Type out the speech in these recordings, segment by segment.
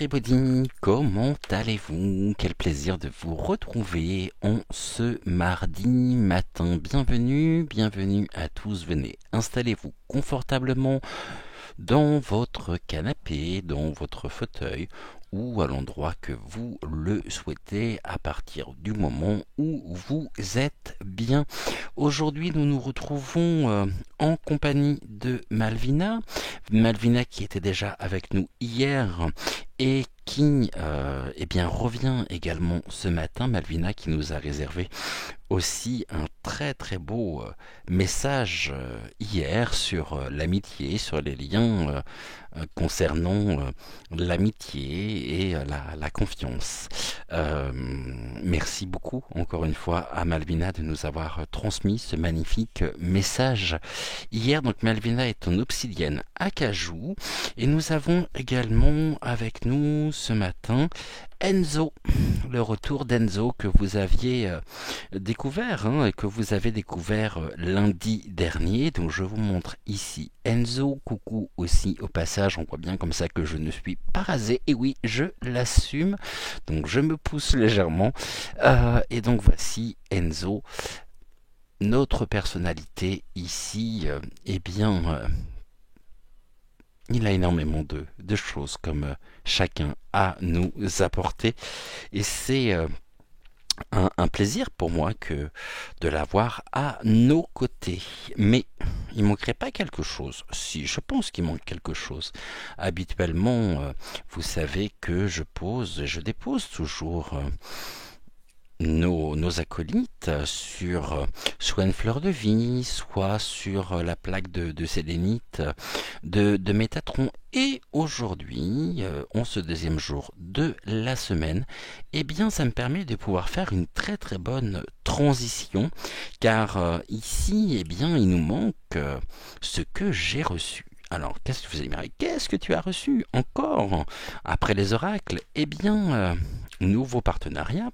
everybody, comment allez-vous? Quel plaisir de vous retrouver en ce mardi matin. Bienvenue à tous. Venez, installez-vous confortablement dans votre canapé, dans votre fauteuil ou à l'endroit que vous le souhaitez à partir du moment où vous êtes bien. Aujourd'hui, nous nous retrouvons en compagnie de Malvina. Malvina qui était déjà avec nous hier et qui revient également ce matin. Malvina qui nous a réservé aussi un très beau message hier sur l'amitié, sur les liens concernant l'amitié et la confiance. Merci beaucoup encore une fois à Malvina de nous avoir transmis ce magnifique message hier. Donc Malvina est en obsidienne acajou et nous avons également avec nous ce matin Enzo, le retour d'Enzo que vous aviez découvert et que vous avez découvert lundi dernier. Donc je vous montre ici Enzo. Coucou aussi au passage, on voit bien comme ça que je ne suis pas rasé. Et oui, je l'assume. Donc je me pousse légèrement. Et donc voici Enzo, notre personnalité ici. Il a énormément de choses comme chacun à nous apporter. Et c'est un plaisir pour moi que de l'avoir à nos côtés. Mais il manquerait pas quelque chose. Si, je pense qu'il manque quelque chose. Habituellement, vous savez que je dépose toujours nos acolytes sur soit une fleur de vie, soit sur la plaque de sélénite de Métatron. Et aujourd'hui, en ce deuxième jour de la semaine, ça me permet de pouvoir faire une très bonne transition, car ici, il nous manque ce que j'ai reçu. Alors, qu'est-ce que vous allez me dire? Qu'est-ce que tu as reçu encore après les oracles? Nouveau partenariat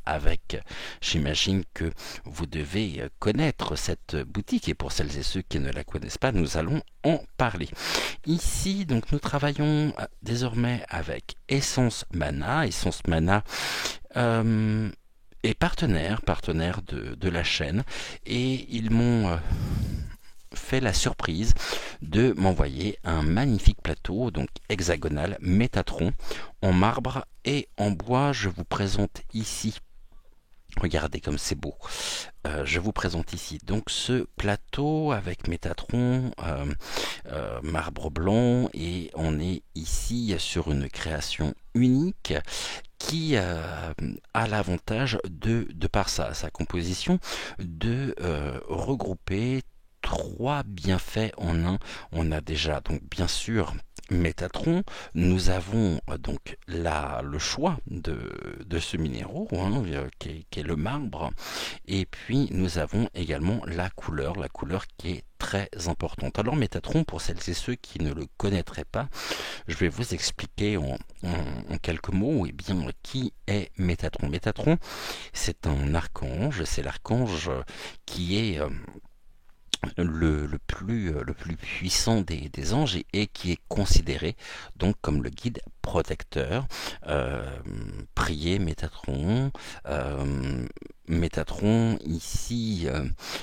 avec, j'imagine que vous devez connaître cette boutique, et pour celles et ceux qui ne la connaissent pas, nous allons en parler. Ici, donc, nous travaillons désormais avec Essence Mana. Essence Mana est partenaire de la chaîne, et ils m'ont fait la surprise de m'envoyer un magnifique plateau, donc hexagonal, Métatron, en marbre et en bois. Je vous présente ici, regardez comme c'est beau. Je vous présente ici donc ce plateau avec Métatron, marbre blanc, et on est ici sur une création unique qui a l'avantage de par sa composition, de regrouper trois bienfaits en un. On a déjà donc bien sûr Métatron, nous avons donc le choix de ce minéraux qui est le marbre, et puis nous avons également la couleur qui est très importante. Alors Métatron, pour celles et ceux qui ne le connaîtraient pas, je vais vous expliquer en quelques mots qui est Métatron. Métatron, c'est un archange, c'est l'archange qui est le plus puissant des anges, et qui est considéré donc comme le guide protecteur. Priez Métatron. Métatron ici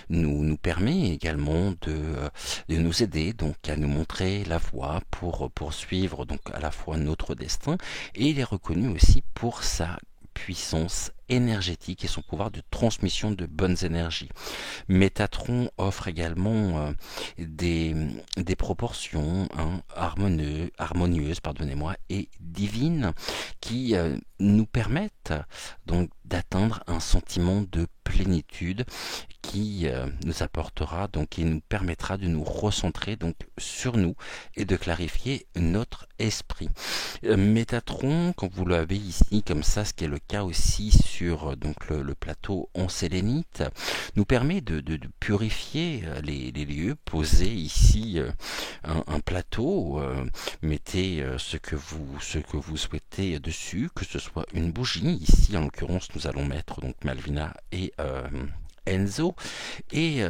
nous permet également de nous aider, donc à nous montrer la voie pour poursuivre donc à la fois notre destin, et il est reconnu aussi pour sa puissance énergétique et son pouvoir de transmission de bonnes énergies. Métatron offre également des proportions harmonieuses, et divines, qui nous permettent donc d'atteindre un sentiment de plénitude qui nous apportera donc et nous permettra de nous recentrer donc sur nous et de clarifier notre esprit. Métatron, quand vous l'avez ici comme ça, ce qui est le cas aussi sur donc le plateau en sélénite, nous permet de purifier les lieux. Posez ici un plateau, mettez ce que vous souhaitez dessus, que ce soit une bougie. Ici en l'occurrence nous allons mettre donc Malvina et Enzo. Et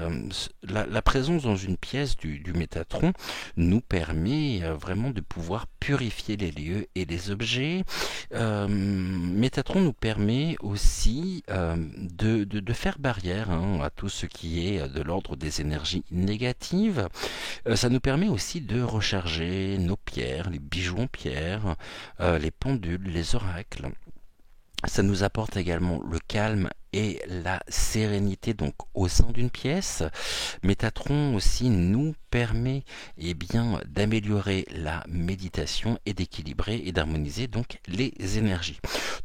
la présence dans une pièce du Métatron nous permet vraiment de pouvoir purifier les lieux et les objets. Métatron nous permet aussi de faire barrière à tout ce qui est de l'ordre des énergies négatives. Ça nous permet aussi de recharger nos pierres, les bijoux en pierre, les pendules, les oracles. Ça nous apporte également le calme et la sérénité donc au sein d'une pièce. Métatron aussi nous permet d'améliorer la méditation et d'équilibrer et d'harmoniser donc les énergies.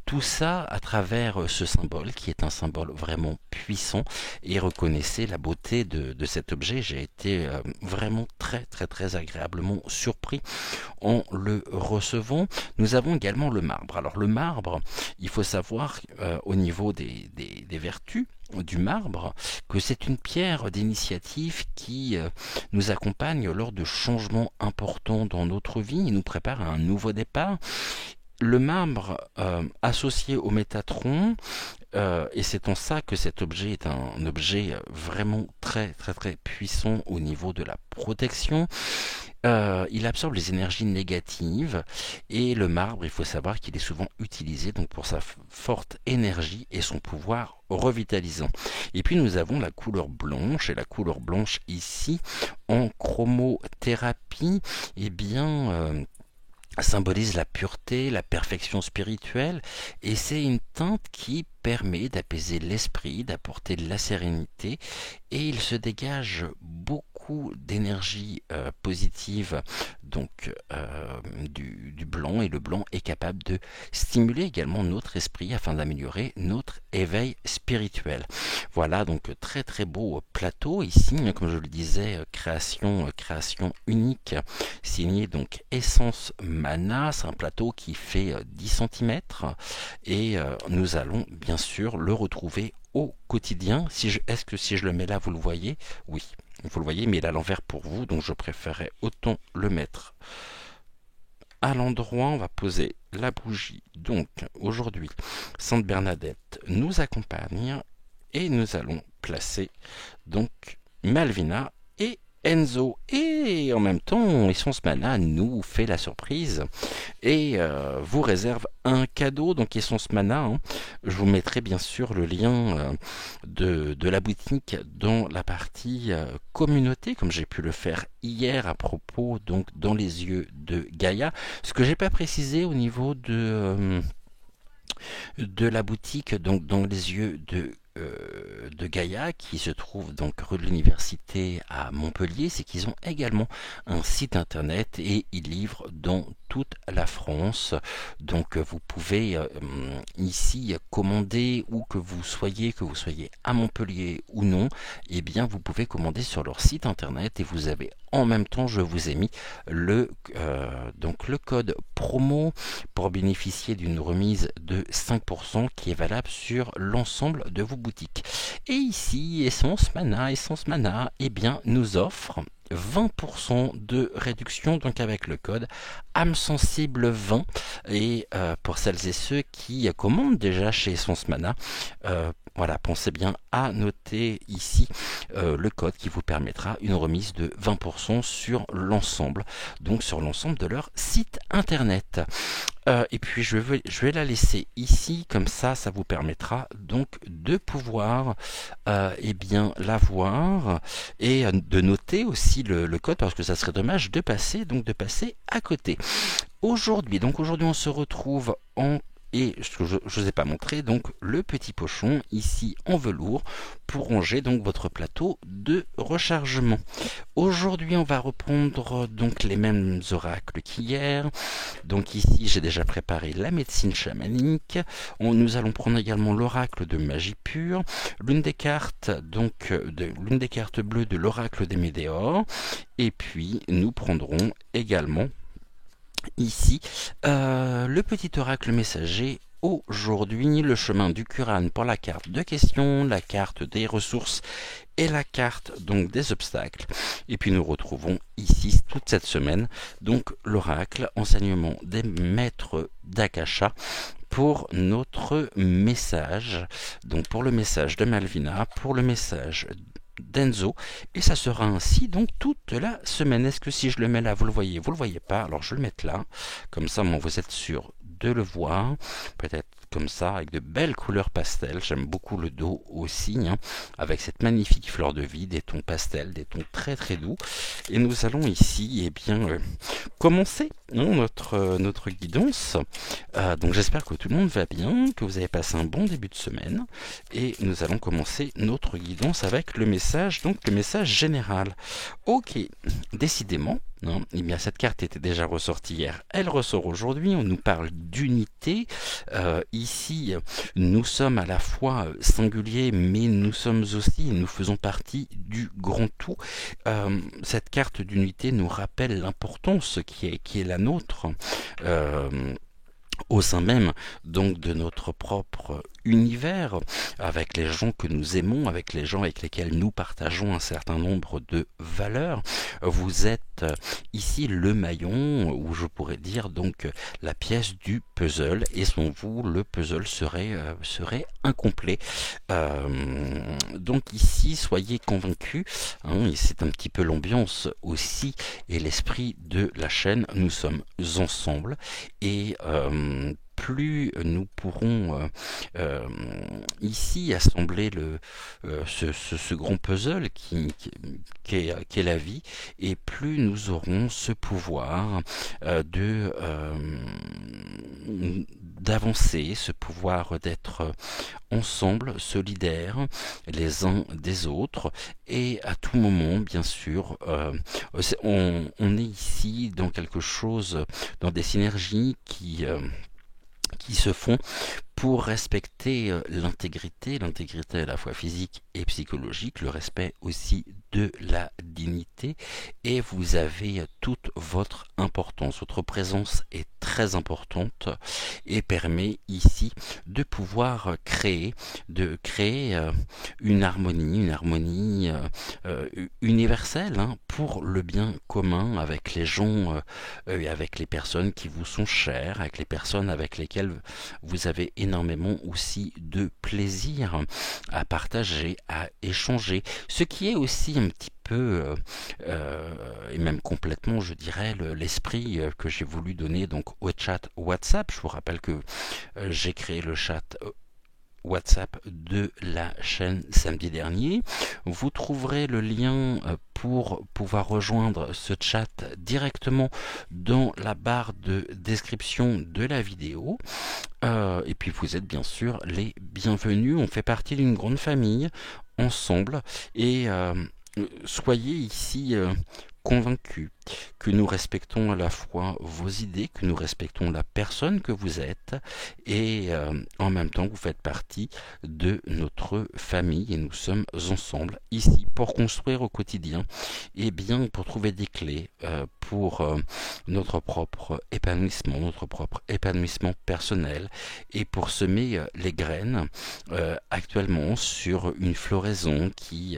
Tout ça à travers ce symbole qui est un symbole vraiment puissant, et reconnaissez la beauté de cet objet. J'ai été vraiment très agréablement surpris en le recevant. Nous avons également le marbre. Alors le marbre, il faut savoir au niveau des vertus du marbre que c'est une pierre d'initiative qui nous accompagne lors de changements importants dans notre vie. Il nous prépare à un nouveau départ. Le marbre associé au Métatron, et c'est en ça que cet objet est un objet vraiment très puissant au niveau de la protection. Il absorbe les énergies négatives, et le marbre, il faut savoir qu'il est souvent utilisé donc pour sa forte énergie et son pouvoir revitalisant. Et puis nous avons la couleur blanche, et la couleur blanche ici en chromothérapie, symbolise la pureté, la perfection spirituelle, et c'est une teinte qui permet d'apaiser l'esprit, d'apporter de la sérénité, et il se dégage beaucoup d'énergie positive donc du blanc, et le blanc est capable de stimuler également notre esprit afin d'améliorer notre éveil spirituel. Voilà donc très beau plateau ici, comme je le disais, création unique, signé donc Essence Mana. C'est un plateau qui fait 10 cm, et nous allons bien sûr le retrouver au quotidien. Est-ce que si je le mets là, vous le voyez? Oui, vous le voyez, mais il est à l'envers pour vous, donc je préférais autant le mettre à l'endroit. On va poser la bougie. Donc aujourd'hui, Sainte Bernadette nous accompagne, et nous allons placer donc Malvina et Enzo, et en même temps Essence Mana nous fait la surprise et vous réserve un cadeau. Donc Essence Mana, je vous mettrai bien sûr le lien de la boutique dans la partie communauté, comme j'ai pu le faire hier à propos donc dans les yeux de Gaïa. Ce que j'ai pas précisé au niveau de la boutique donc dans les yeux de Gaïa, qui se trouve donc rue de l'Université à Montpellier, c'est qu'ils ont également un site internet, et ils livrent dans toute la France. Donc vous pouvez ici commander, où que vous soyez à Montpellier ou non, et bien vous pouvez commander sur leur site internet, et vous avez en même temps, je vous ai mis le code promo pour bénéficier d'une remise de 5% qui est valable sur l'ensemble de vos boutiques. Et ici, Essence Mana, nous offre 20% de réduction, donc avec le code âme-sensible-20, et pour celles et ceux qui commandent déjà chez Essence Mana, voilà, pensez bien à noter ici le code qui vous permettra une remise de 20% sur l'ensemble, donc sur l'ensemble de leur site internet. Et puis je vais la laisser ici, comme ça vous permettra donc de pouvoir la voir, et de noter aussi le code, parce que ça serait dommage de passer à côté. Aujourd'hui on se retrouve et ce que je ne vous ai pas montré, donc le petit pochon ici en velours pour ranger donc votre plateau de rechargement. Aujourd'hui on va reprendre donc les mêmes oracles qu'hier. Donc ici j'ai déjà préparé la médecine chamanique. Nous allons prendre également l'oracle de magie pure, l'une des cartes bleues de l'oracle des météores, et puis nous prendrons également ici le petit oracle messager. Aujourd'hui, le chemin du Quran pour la carte de questions, la carte des ressources et la carte donc des obstacles. Et puis nous retrouvons ici toute cette semaine donc l'oracle enseignement des maîtres d'Akasha pour notre message, donc pour le message de Malvina, pour le message d'Enzo, et ça sera ainsi donc toute la semaine. Est-ce que si je le mets là, vous le voyez? Vous le voyez pas, alors je vais le mettre là, comme ça bon, vous êtes sûr de le voir, peut-être comme ça, avec de belles couleurs pastel. J'aime beaucoup le dos aussi, hein, avec cette magnifique fleur de vie, des tons pastels, des tons très très doux. Et nous allons ici, eh bien, commencer notre guidance. Donc j'espère que tout le monde va bien, que vous avez passé un bon début de semaine. Et nous allons commencer notre guidance avec le message, donc le message général. Ok, décidément, hein, eh bien, cette carte était déjà ressortie hier, elle ressort aujourd'hui. On nous parle d'unité. Ici, nous sommes à la fois singuliers, mais nous sommes aussi, nous faisons partie du grand tout. Cette carte d'unité nous rappelle l'importance qui est la nôtre. Au sein même donc de notre propre univers, avec les gens que nous aimons, avec les gens avec lesquels nous partageons un certain nombre de valeurs. Vous êtes ici le maillon, ou je pourrais dire donc la pièce du puzzle, et sans vous le puzzle serait incomplet. Donc ici, soyez convaincus, hein, et c'est un petit peu l'ambiance aussi et l'esprit de la chaîne. Nous sommes ensemble, et plus nous pourrons ici assembler ce grand puzzle qui est la vie, et plus nous aurons ce pouvoir d'avancer, ce pouvoir d'être ensemble, solidaires les uns des autres, et à tout moment, bien sûr, on est ici dans quelque chose, dans des synergies qui se font pour respecter l'intégrité à la fois physique et psychologique, le respect aussi de la dignité, et vous avez toute votre importance. Votre présence est très importante et permet ici de pouvoir créer une harmonie universelle, hein, pour le bien commun, avec les gens et avec les personnes qui vous sont chères, avec les personnes avec lesquelles vous avez énormément aussi de plaisir à partager, à échanger, ce qui est aussi un petit peu et même complètement, je dirais, l'esprit que j'ai voulu donner donc au chat WhatsApp. Je vous rappelle que j'ai créé le chat WhatsApp de la chaîne samedi dernier. Vous trouverez le lien pour pouvoir rejoindre ce chat directement dans la barre de description de la vidéo. Et puis vous êtes bien sûr les bienvenus. On fait partie d'une grande famille ensemble, et soyez ici convaincus que nous respectons à la fois vos idées, que nous respectons la personne que vous êtes, et en même temps vous faites partie de notre famille, et nous sommes ensemble ici pour construire au quotidien, et bien pour trouver des clés pour notre propre épanouissement personnel, et pour semer les graines actuellement sur une floraison qui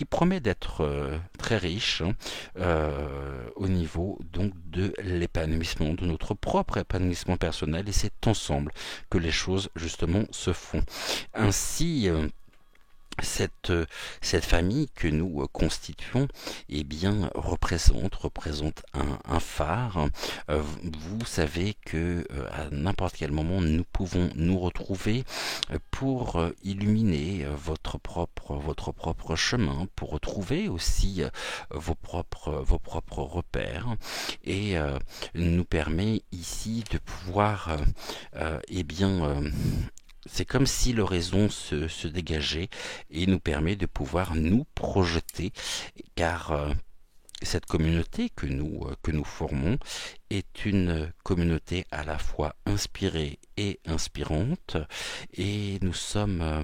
promet d'être très riche, hein, au niveau donc de l'épanouissement, de notre propre épanouissement personnel, et c'est ensemble que les choses justement se font. Ainsi, cette famille que nous constituons, eh bien, représente un phare. Vous savez que à n'importe quel moment nous pouvons nous retrouver pour illuminer votre propre chemin, pour retrouver aussi vos propres repères, et nous permet ici de pouvoir c'est comme si l'horizon se dégageait et nous permet de pouvoir nous projeter, car cette communauté que nous formons est une communauté à la fois inspirée et inspirante, et nous sommes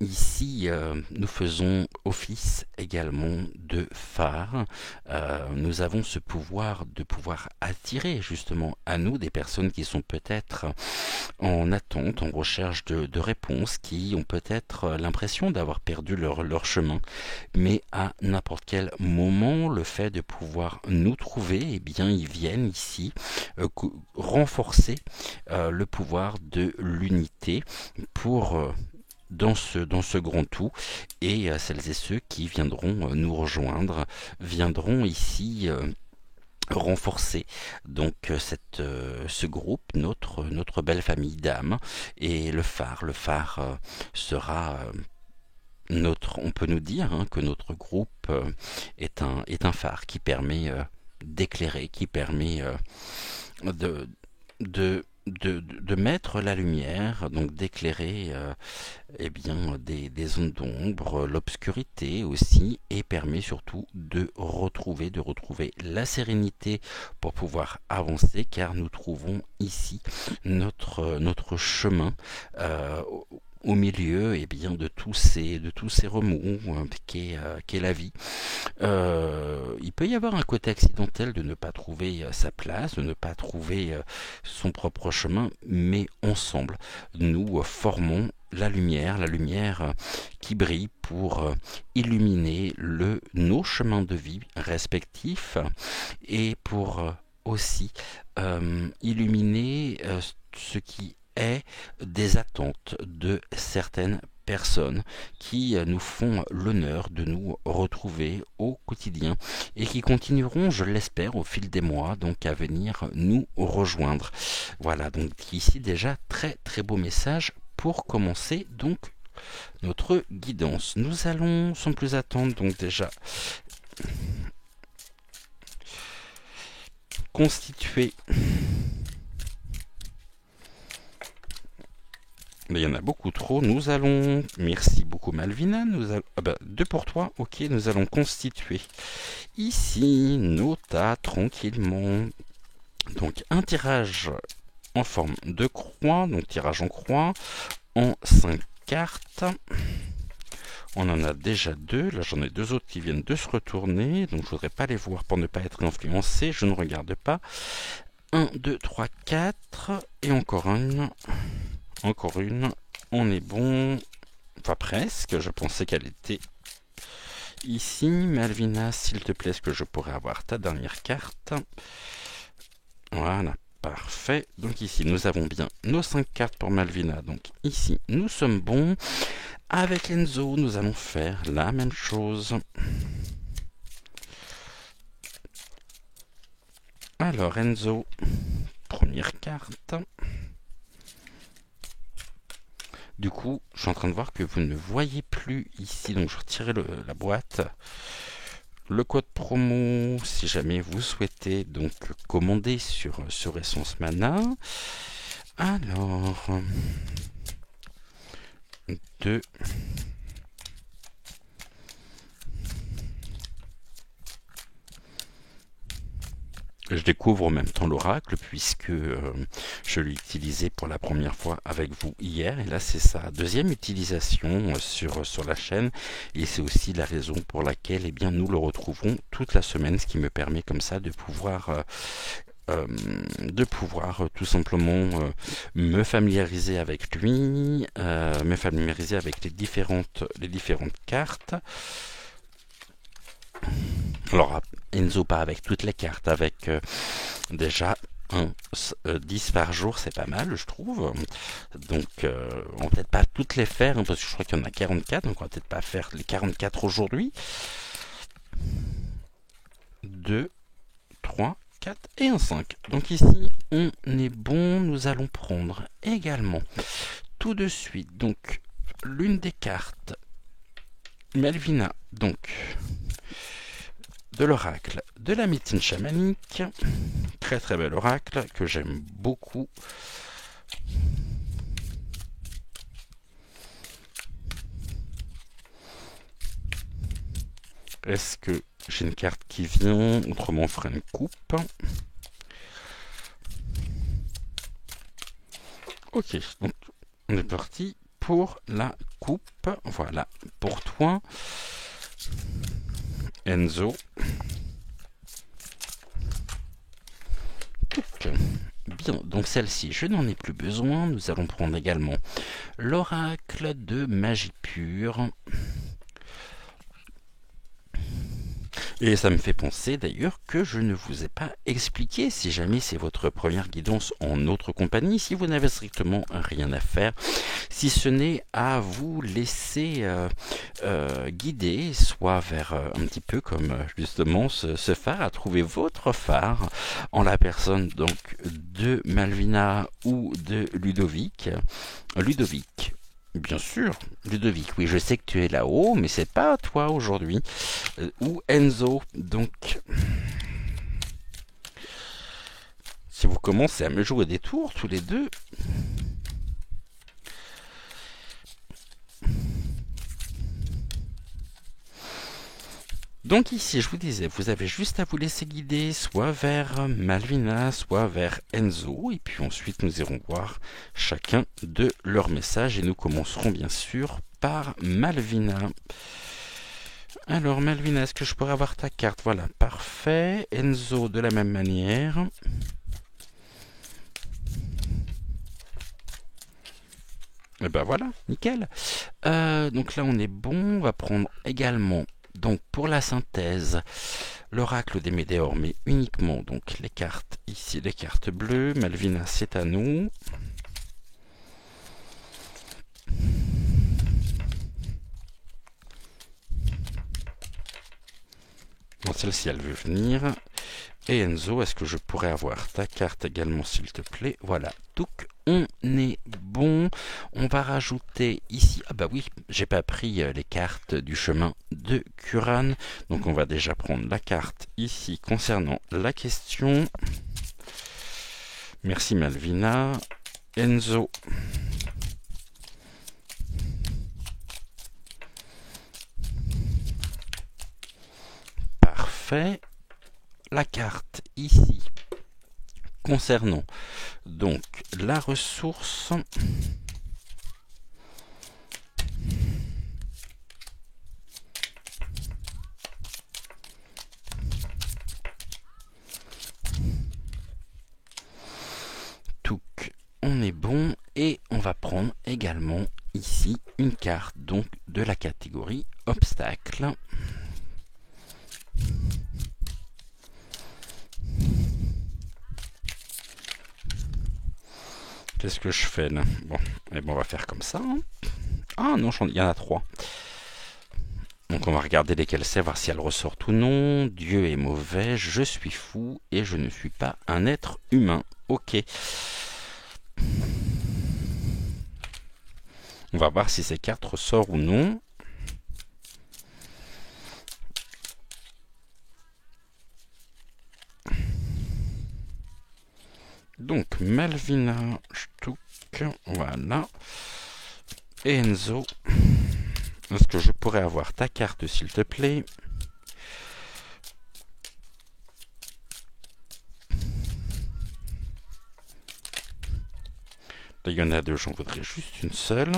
Ici, nous faisons office également de phare. Nous avons ce pouvoir de pouvoir attirer justement à nous des personnes qui sont peut-être en attente, en recherche de réponses, qui ont peut-être l'impression d'avoir perdu leur chemin. Mais à n'importe quel moment, le fait de pouvoir nous trouver, eh bien, ils viennent ici renforcer le pouvoir de l'unité pour dans ce grand tout, et celles et ceux qui viendront nous rejoindre viendront ici renforcer donc ce groupe, notre belle famille d'âmes, et le phare sera on peut nous dire que notre groupe est un phare qui permet d'éclairer, qui permet de, de mettre la lumière, donc d'éclairer eh bien, des zones d'ombre, l'obscurité aussi, et permet surtout de retrouver la sérénité pour pouvoir avancer, car nous trouvons ici notre chemin au milieu eh bien, de tous ces remous qu'est la vie. Il peut y avoir un côté accidentel de ne pas trouver sa place, de ne pas trouver son propre chemin, mais ensemble, nous formons la lumière qui brille pour illuminer nos chemins de vie respectifs, et pour aussi illuminer ce qui est des attentes de certaines personnes qui nous font l'honneur de nous retrouver au quotidien et qui continueront, je l'espère, au fil des mois donc à venir nous rejoindre. Voilà, donc ici déjà très très beau message pour commencer donc notre guidance. Nous allons sans plus attendre donc déjà constituer. Mais il y en a beaucoup trop. Nous allons... Merci beaucoup Malvina. Deux pour toi. Ok, nous allons constituer ici nos tas tranquillement. Donc un tirage en forme de croix. Donc tirage en croix en 5 cartes. On en a déjà 2. Là j'en ai 2 autres qui viennent de se retourner. Donc je voudrais pas les voir pour ne pas être influencé. Je ne regarde pas. 1, 2, 3, 4. Et encore une. Encore une, on est bon, enfin presque, je pensais qu'elle était ici. Malvina, s'il te plaît, est-ce que je pourrais avoir ta dernière carte? Voilà, parfait. Donc ici, nous avons bien nos 5 cartes pour Malvina. Donc ici, nous sommes bons. Avec Enzo, nous allons faire la même chose. Alors Enzo, première carte. Du coup, je suis en train de voir que vous ne voyez plus ici, donc je retirerai la boîte. Le code promo, si jamais vous souhaitez donc commander sur Essence Mana. Alors, 2. Je découvre en même temps l'oracle puisque je l'ai utilisé pour la première fois avec vous hier, et là c'est sa deuxième utilisation sur la chaîne, et c'est aussi la raison pour laquelle eh bien, nous le retrouvons toute la semaine, ce qui me permet comme ça de pouvoir tout simplement me familiariser avec lui, me familiariser avec les différentes cartes. Alors Enzo pas avec toutes les cartes, avec déjà 10 par jour, c'est pas mal je trouve. Donc on va peut-être pas toutes les faire parce que je crois qu'il y en a 44, donc on va peut-être pas faire les 44 aujourd'hui. 2, 3, 4 et un 5. Donc ici on est bon. Nous allons prendre également tout de suite donc l'une des cartes Malvina, donc de l'oracle de la médecine chamanique. Très très bel oracle que j'aime beaucoup. Est-ce que j'ai une carte qui vient? Autrement on fera une coupe. Ok, donc on est parti pour la coupe. Voilà, pour toi, Enzo. Bien, donc celle-ci, je n'en ai plus besoin. Nous allons prendre également l'oracle de magie pure. Et ça me fait penser d'ailleurs que je ne vous ai pas expliqué, si jamais c'est votre première guidance en notre compagnie, si vous n'avez strictement rien à faire, si ce n'est à vous laisser guider, soit vers un petit peu comme justement ce phare, à trouver votre phare en la personne donc de Malvina ou de Ludovic. Ludovic. Bien sûr, Ludovic, oui, je sais que tu es là-haut, mais c'est pas toi aujourd'hui. Ou Enzo, donc... Si vous commencez à me jouer des tours, tous les deux... Donc ici, je vous disais, vous avez juste à vous laisser guider, soit vers Malvina, soit vers Enzo, et puis ensuite nous irons voir chacun de leurs messages, et nous commencerons bien sûr par Malvina. Alors Malvina, est-ce que je pourrais avoir ta carte? Voilà, parfait. Enzo de la même manière. Et ben voilà, nickel. Donc là on est bon, on va prendre également... Donc pour la synthèse, l'oracle des météores, mais uniquement donc les cartes ici, les cartes bleues. Malvina, c'est à nous. Bon, celle-ci, elle veut venir. Et Enzo, est-ce que je pourrais avoir ta carte également, s'il te plaît? Voilà, donc on est bon. On va rajouter ici... Ah bah oui, j'ai pas pris les cartes du chemin de Kuran. Donc on va déjà prendre la carte ici concernant la question. Merci Malvina. Enzo. Parfait. La carte ici concernant donc la ressource. Donc on est bon et on va prendre également ici une carte donc de la catégorie obstacle. Qu'est-ce que je fais là? Bon, et bon, on va faire comme ça. Hein. Ah non, il y en a 3. Donc on va regarder lesquelles c'est, voir si elles ressortent ou non. Dieu est mauvais, je suis fou et je ne suis pas un être humain. Ok. On va voir si ces cartes ressortent ou non. Donc Malvina, Stuck, voilà. Et Enzo. Est-ce que je pourrais avoir ta carte, s'il te plaît? Là, il y en a 2, j'en voudrais juste une seule.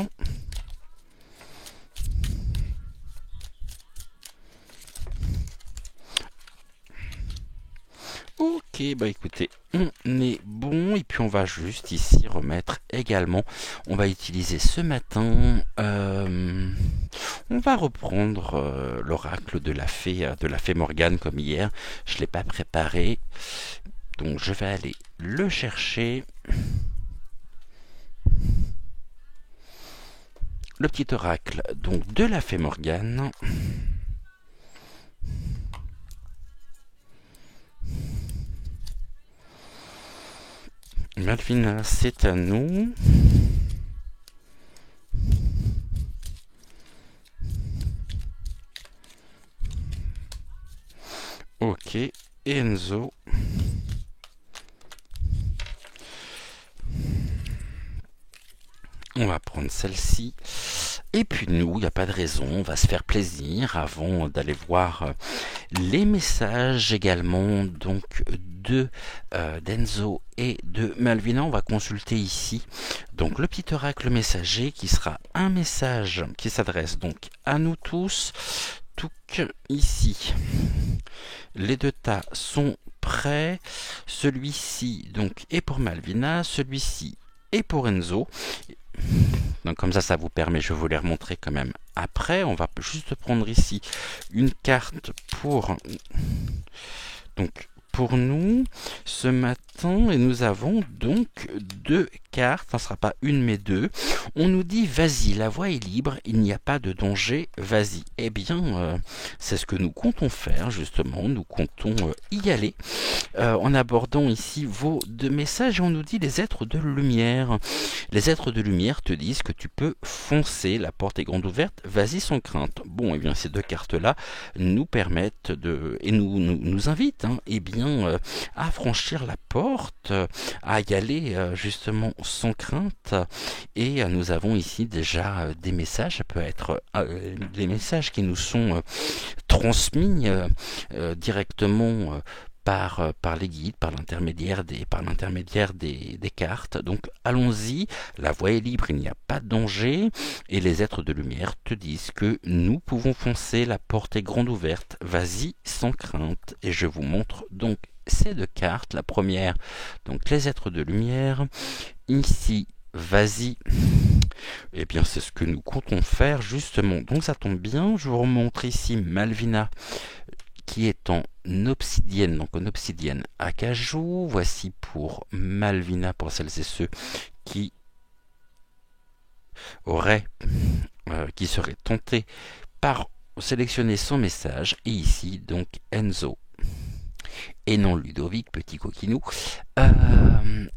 Ok, bah écoutez, on est bon. Et puis on va juste ici remettre également. On va utiliser ce matin... on va reprendre l'oracle de la fée Morgane comme hier. Je ne l'ai pas préparé. Donc je vais aller le chercher. Le petit oracle donc de la fée Morgane. Malvina, c'est à nous. Ok, Enzo. On va prendre celle-ci. Et puis nous, il n'y a pas de raison, on va se faire plaisir avant d'aller voir les messages également donc de d'Enzo et de Malvina. On va consulter ici Donc le petit oracle messager qui sera un message qui s'adresse donc à nous tous. Tout ici, les deux tas sont prêts. Celui-ci donc est pour Malvina, celui-ci est pour Enzo. Donc comme ça vous permet, je vais vous les remontrer quand même après. On va juste prendre ici une carte pour nous ce matin, et nous avons donc deux cartes, ça ne sera pas une mais deux. On nous dit vas-y, la voie est libre, il n'y a pas de danger, vas-y. Eh bien, c'est ce que nous comptons faire justement, nous comptons y aller en abordant ici vos deux messages. On nous dit les êtres de lumière. Les êtres de lumière te disent que tu peux foncer, la porte est grande ouverte, vas-y sans crainte. Bon, et bien ces deux cartes-là nous permettent et nous invitent, eh bien, à franchir la porte, à y aller justement sans crainte. Et nous avons ici déjà des messages, ça peut être des messages qui nous sont transmis directement par les guides, par l'intermédiaire des cartes. Donc allons-y, la voie est libre, il n'y a pas de danger, et les êtres de lumière te disent que nous pouvons foncer, la porte est grande ouverte, vas-y sans crainte. Et je vous montre donc ces deux cartes. La première, donc les êtres de lumière, ici, vas-y. Eh bien, c'est ce que nous comptons faire justement. Donc ça tombe bien, je vous remontre ici Malvina qui est en obsidienne, donc en obsidienne acajou. Voici pour Malvina, pour celles et ceux qui qui seraient tentés par sélectionner son message. Et ici, donc Enzo et non Ludovic, petit coquinou,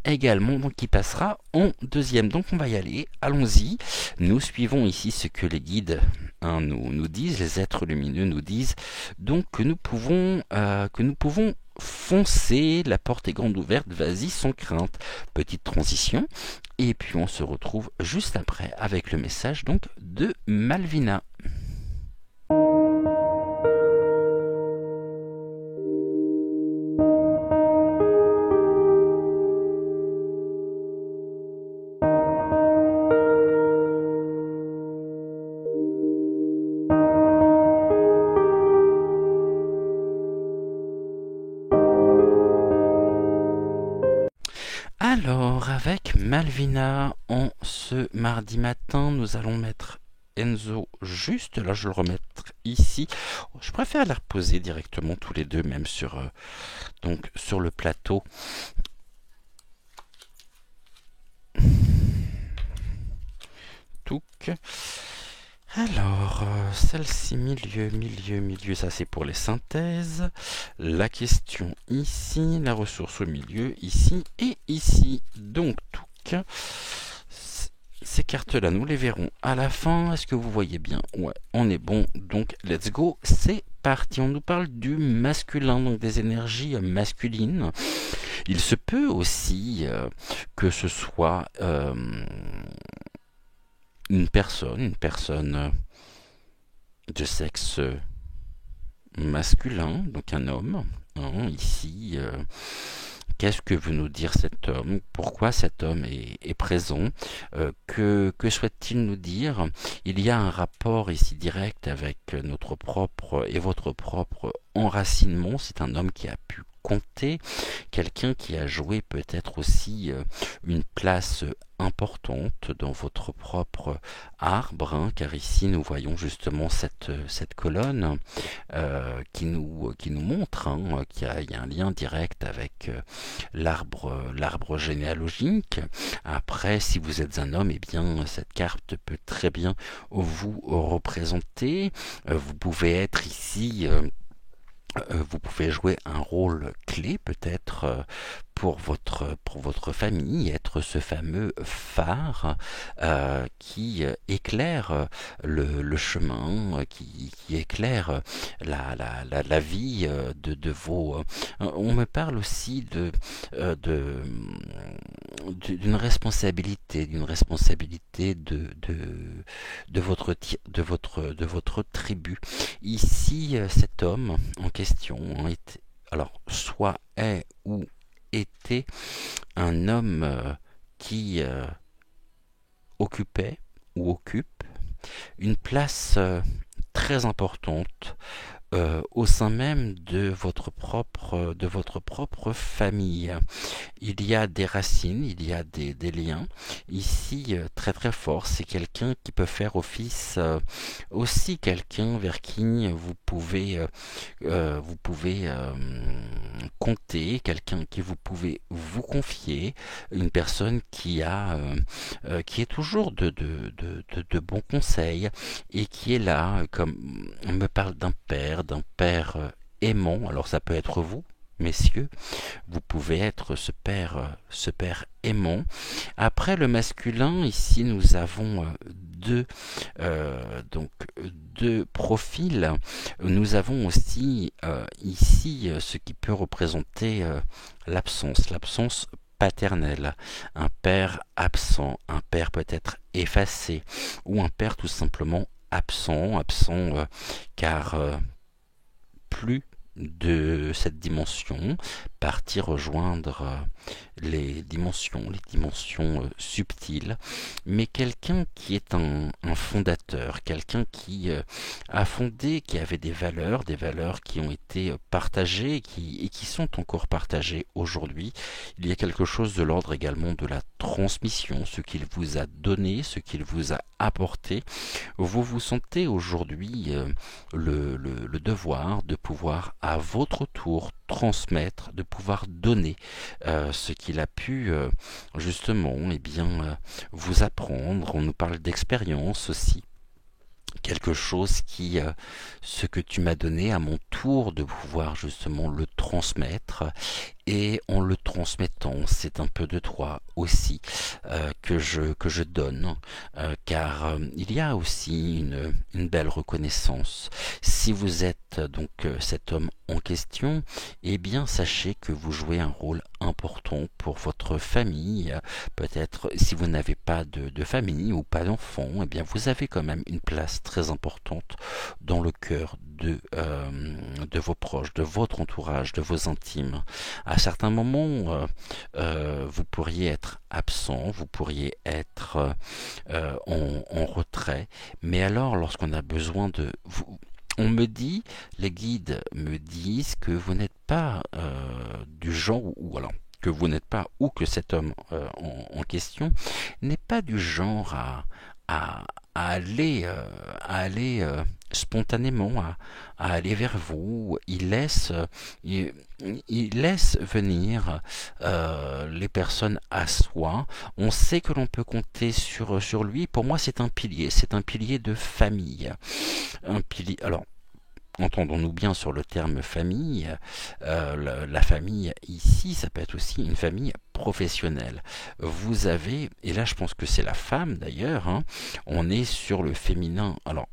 également, donc qui passera en deuxième. Donc on va y aller, allons-y. Nous suivons ici ce que les guides nous disent, les êtres lumineux nous disent, donc que nous pouvons foncer, la porte est grande ouverte, vas-y sans crainte. Petite transition, et puis on se retrouve juste après avec le message donc de Malvina. Alors, avec Malvina, en ce mardi matin, nous allons mettre Enzo juste là, je vais le remettre ici. Je préfère les reposer directement tous les deux, même sur le plateau. Touc. Alors, celle-ci, milieu, ça c'est pour les synthèses. La question ici, la ressource au milieu, ici et ici. Donc, touc. Ces cartes-là, nous les verrons à la fin. Est-ce que vous voyez bien? Ouais, on est bon. Donc, let's go. C'est parti. On nous parle du masculin, donc des énergies masculines. Il se peut aussi que ce soit une personne de sexe masculin, donc un homme, ici. Qu'est-ce que veut nous dire cet homme? Pourquoi cet homme est présent? Que souhaite-t-il nous dire? Il y a un rapport ici direct avec notre propre et votre propre enracinement. C'est un homme qui a pu compter, quelqu'un qui a joué peut-être aussi une place importante dans votre propre arbre, car ici nous voyons justement cette colonne qui nous montre qu'il y a un lien direct avec l'arbre généalogique. Après, si vous êtes un homme, eh bien cette carte peut très bien vous représenter. Vous pouvez être ici vous pouvez jouer un rôle clé peut-être pour votre famille, être ce fameux phare qui éclaire le chemin, qui éclaire la vie de vos... on me parle aussi d'une responsabilité, de votre tribu. Ici, cet homme en question alors soit est ou était un homme qui occupait ou occupe une place très importante au sein même de votre propre famille. Il y a des racines, il y a des liens. Ici, très très fort, c'est quelqu'un qui peut faire office aussi quelqu'un vers qui vous pouvez compter, quelqu'un qui vous pouvez vous confier, une personne qui est toujours de bons conseils et qui est là, comme on me parle d'un père aimant. Alors ça peut être vous, messieurs, vous pouvez être ce père aimant. Après le masculin, ici nous avons donc deux profils. Nous avons aussi ici ce qui peut représenter l'absence paternelle, un père absent, un père peut-être effacé, ou un père tout simplement absent car plus de cette dimension, partir rejoindre les dimensions subtiles, mais quelqu'un qui est un fondateur, quelqu'un qui a fondé, qui avait des valeurs qui ont été partagées et qui sont encore partagées aujourd'hui. Il y a quelque chose de l'ordre également de la transmission, ce qu'il vous a donné, ce qu'il vous a apporté. Vous vous sentez aujourd'hui le devoir de pouvoir à votre tour transmettre, de pouvoir donner ce qu'il a pu justement vous apprendre. On nous parle d'expérience aussi. Quelque chose qui, ce que tu m'as donné à mon tour de pouvoir justement le transmettre, et en le transmettant, c'est un peu de toi aussi que je donne, car il y a aussi une belle reconnaissance. Si vous êtes donc cet homme en question, eh bien sachez que vous jouez un rôle important pour votre famille. Peut-être si vous n'avez pas de famille ou pas d'enfants, eh bien vous avez quand même une place très importante dans le cœur de vos proches, de votre entourage, de vos intimes. À certains moments, vous pourriez être absent, vous pourriez être en retrait, mais alors lorsqu'on a besoin de vous, on me dit, les guides me disent que vous n'êtes pas du genre, ou alors que vous n'êtes pas, ou que cet homme en question n'est pas du genre à, à aller spontanément, à aller vers vous. Il laisse venir les personnes à soi. On sait que l'on peut compter sur lui. Pour moi, c'est un pilier de famille. Un pilier. Alors, entendons-nous bien sur le terme famille. La famille ici, ça peut être aussi une famille professionnelle. Vous avez, et là je pense que c'est la femme d'ailleurs, hein, on est sur le féminin. Alors,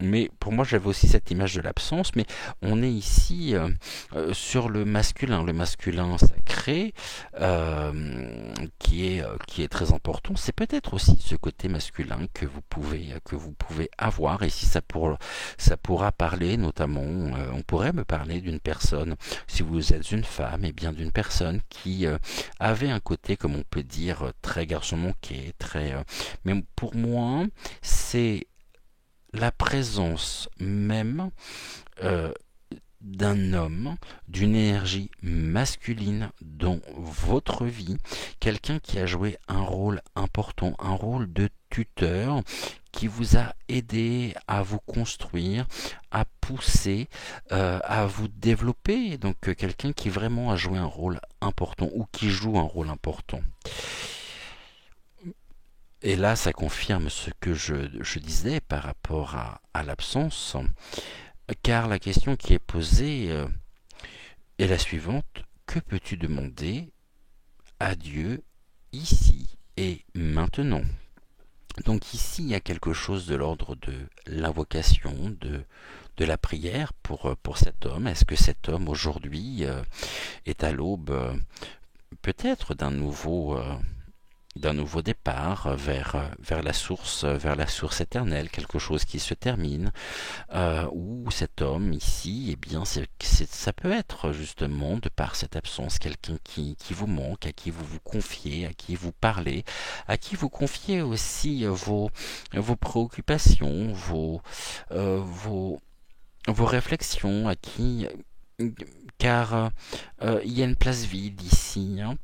mais pour moi j'avais aussi cette image de l'absence, mais on est ici sur le masculin sacré, qui est très important. C'est peut-être aussi ce côté masculin que vous pouvez avoir. Et si ça pourra parler notamment, on pourrait me parler d'une personne, si vous êtes une femme, et bien d'une personne qui avait un côté, comme on peut dire, très garçon manqué, très. Mais pour moi, c'est la présence même euh, d'un homme, d'une énergie masculine dans votre vie, quelqu'un qui a joué un rôle important, un rôle de tuteur, qui vous a aidé à vous construire, à pousser, à vous développer. Donc quelqu'un qui vraiment a joué un rôle important ou qui joue un rôle important. Et là, ça confirme ce que je disais par rapport à l'absence, car la question qui est posée est la suivante. Que peux-tu demander à Dieu ici et maintenant? Donc ici, il y a quelque chose de l'ordre de l'invocation, de la prière pour cet homme. Est-ce que cet homme aujourd'hui est à l'aube peut-être d'un nouveau d'un nouveau départ vers vers la source éternelle, quelque chose qui se termine, où cet homme ici, eh bien, ça peut être justement, de par cette absence, quelqu'un qui vous manque, à qui vous vous confiez, à qui vous parlez, à qui vous confiez aussi vos préoccupations, vos réflexions, à qui car il y a une place vide ici, hein,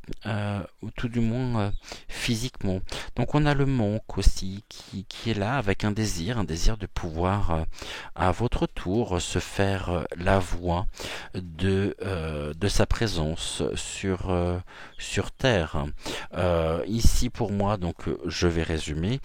ou tout du moins physiquement. Donc on a le manque aussi qui est là, avec un désir de pouvoir à votre tour se faire la voix de sa présence sur Terre. Ici pour moi, donc je vais résumer,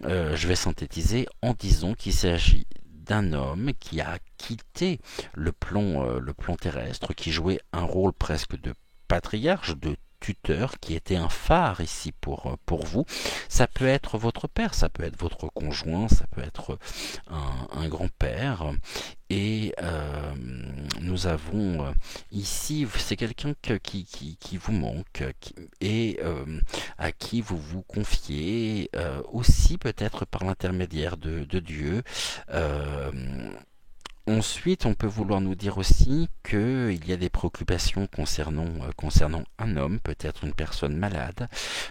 je vais synthétiser en disant qu'il s'agit d'un homme qui a quitté le plan terrestre, qui jouait un rôle presque de patriarche, de tuteur, qui était un phare ici pour vous. Ça peut être votre père, ça peut être votre conjoint, ça peut être un grand-père. Et nous avons ici, c'est quelqu'un qui vous manque et à qui vous vous confiez, aussi peut-être par l'intermédiaire de Dieu. Euh, Ensuite, on peut vouloir nous dire aussi qu'il y a des préoccupations concernant un homme, peut-être une personne malade,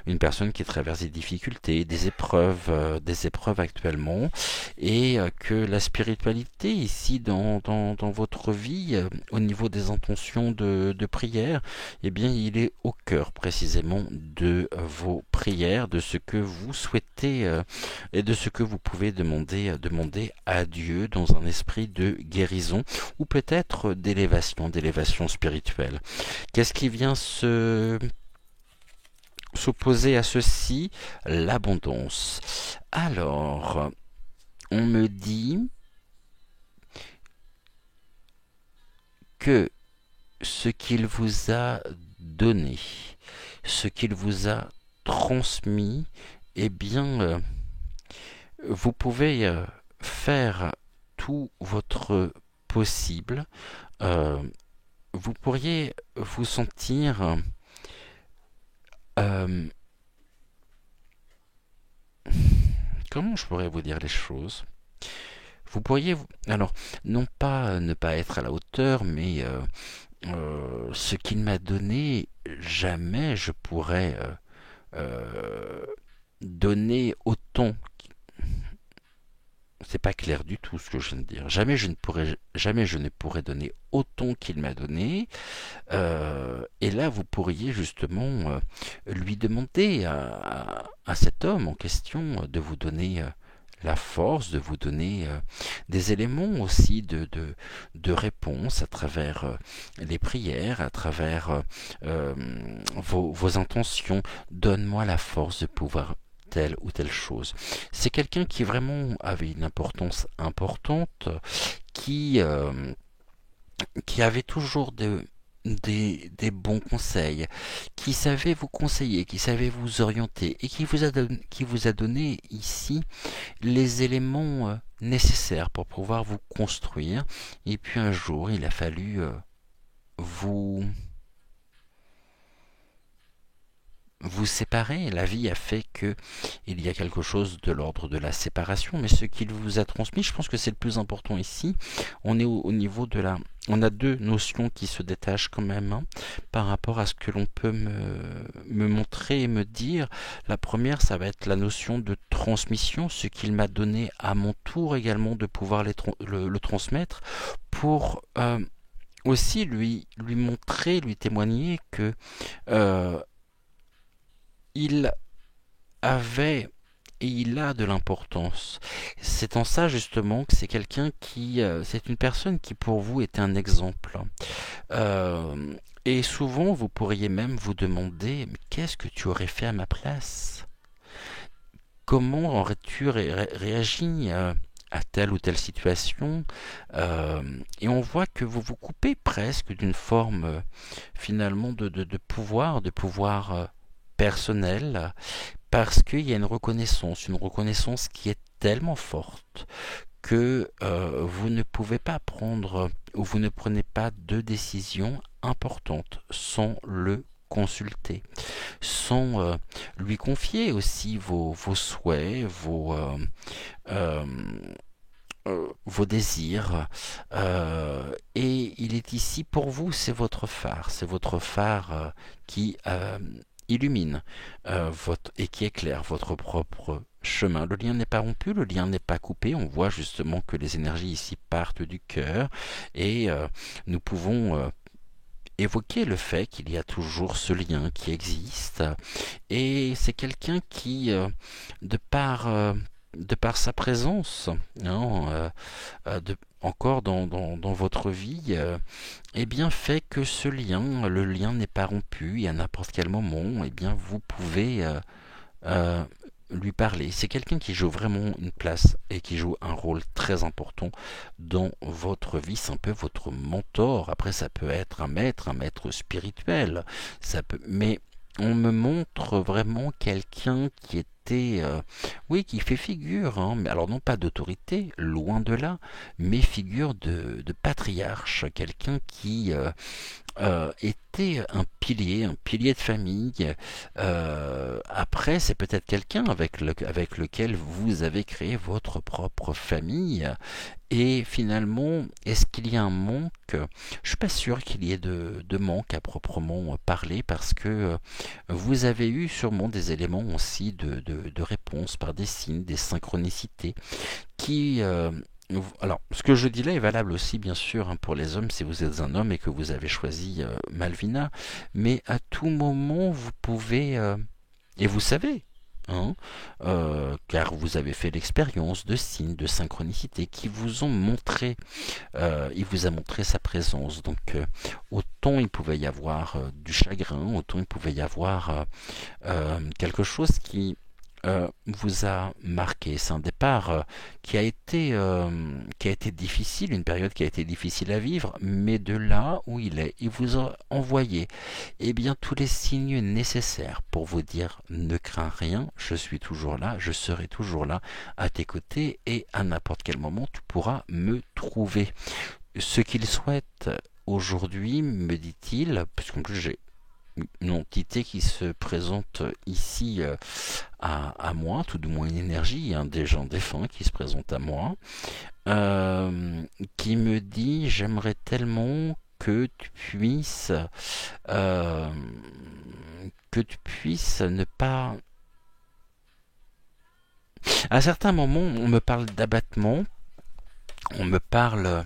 une personne qui traverse des difficultés, des épreuves actuellement, et que la spiritualité ici dans votre vie, au niveau des intentions de prière, eh bien, il est au cœur précisément de vos prières, de ce que vous souhaitez et de ce que vous pouvez demander à Dieu dans un esprit de guérison ou peut-être d'élévation spirituelle. Qu'est-ce qui vient s'opposer à ceci? L'abondance. Alors, on me dit que ce qu'il vous a donné, ce qu'il vous a transmis, eh bien, vous pouvez faire tout votre possible. Euh, Vous pourriez vous sentir euh, comment je pourrais vous dire les choses? Vous pourriez, alors, non pas ne pas être à la hauteur, mais ce qu'il m'a donné, jamais je pourrais donner autant. C'est pas clair du tout ce que je viens de dire. Jamais je ne pourrais donner autant qu'il m'a donné. Et là, vous pourriez justement lui demander à cet homme en question de vous donner la force, de vous donner des éléments aussi de réponse à travers les prières, à travers vos intentions. Donne-moi la force de pouvoir telle ou telle chose. C'est quelqu'un qui vraiment avait une importance importante, qui, euh, qui avait toujours des bons conseils, qui savait vous conseiller, qui savait vous orienter et qui vous a donné ici les éléments nécessaires pour pouvoir vous construire. Et puis un jour, il a fallu vous vous séparer. La vie a fait que il y a quelque chose de l'ordre de la séparation, mais ce qu'il vous a transmis, je pense que c'est le plus important ici. On est au niveau de la... On a deux notions qui se détachent quand même, hein, par rapport à ce que l'on peut me montrer et me dire. La première, ça va être la notion de transmission, ce qu'il m'a donné à mon tour également de pouvoir le transmettre pour aussi lui montrer, lui témoigner que euh, il avait et il a de l'importance. C'est en ça justement que c'est quelqu'un c'est une personne qui pour vous est un exemple. Et souvent vous pourriez même vous demander, mais qu'est-ce que tu aurais fait à ma place? Comment aurais-tu réagi à telle ou telle situation? Et on voit que vous vous coupez presque d'une forme finalement de pouvoir personnel, parce qu'il y a une reconnaissance qui est tellement forte que vous ne pouvez pas prendre ou vous ne prenez pas de décision importante sans le consulter, sans lui confier aussi vos souhaits, euh, vos désirs. Et il est ici pour vous, c'est votre phare qui illumine et qui éclaire votre propre chemin. Le lien n'est pas rompu, le lien n'est pas coupé. On voit justement que les énergies ici partent du cœur et nous pouvons évoquer le fait qu'il y a toujours ce lien qui existe. Et c'est quelqu'un qui, de par, euh, de par sa présence, hein, encore dans votre vie, eh bien fait que le lien n'est pas rompu et à n'importe quel moment, eh bien vous pouvez euh, lui parler. C'est quelqu'un qui joue vraiment une place et qui joue un rôle très important dans votre vie. C'est un peu votre mentor. Après, ça peut être un maître spirituel. Mais on me montre vraiment quelqu'un qui était, oui, qui fait figure, hein, mais alors non pas d'autorité, loin de là, mais figure de patriarche, quelqu'un qui était un pilier de famille. Après, c'est peut-être quelqu'un avec lequel vous avez créé votre propre famille. Et finalement, est-ce qu'il y a un manque? Je suis pas sûr qu'il y ait de manque à proprement parler parce que vous avez eu sûrement des éléments aussi de réponse par des signes, des synchronicités qui alors, ce que je dis là est valable aussi, bien sûr, hein, pour les hommes si vous êtes un homme et que vous avez choisi Malvina, mais à tout moment, vous pouvez, et vous savez, hein, car vous avez fait l'expérience de signes, de synchronicité qui vous ont montré, il vous a montré sa présence. Donc, autant il pouvait y avoir du chagrin, autant il pouvait y avoir quelque chose vous a marqué. C'est un départ qui a été difficile, une période qui a été difficile à vivre, mais de là où il vous a envoyé eh bien, tous les signes nécessaires pour vous dire ne crains rien, je suis toujours là, je serai toujours là à tes côtés et à n'importe quel moment tu pourras me trouver. Ce qu'il souhaite aujourd'hui, me dit-il, puisqu'en plus j'ai une entité qui se présente ici à moi, tout du moins une énergie, hein, des gens défunts qui se présentent à moi, qui me dit j'aimerais tellement euh, que tu puisses ne pas. À certains moments, on me parle d'abattement, on me parle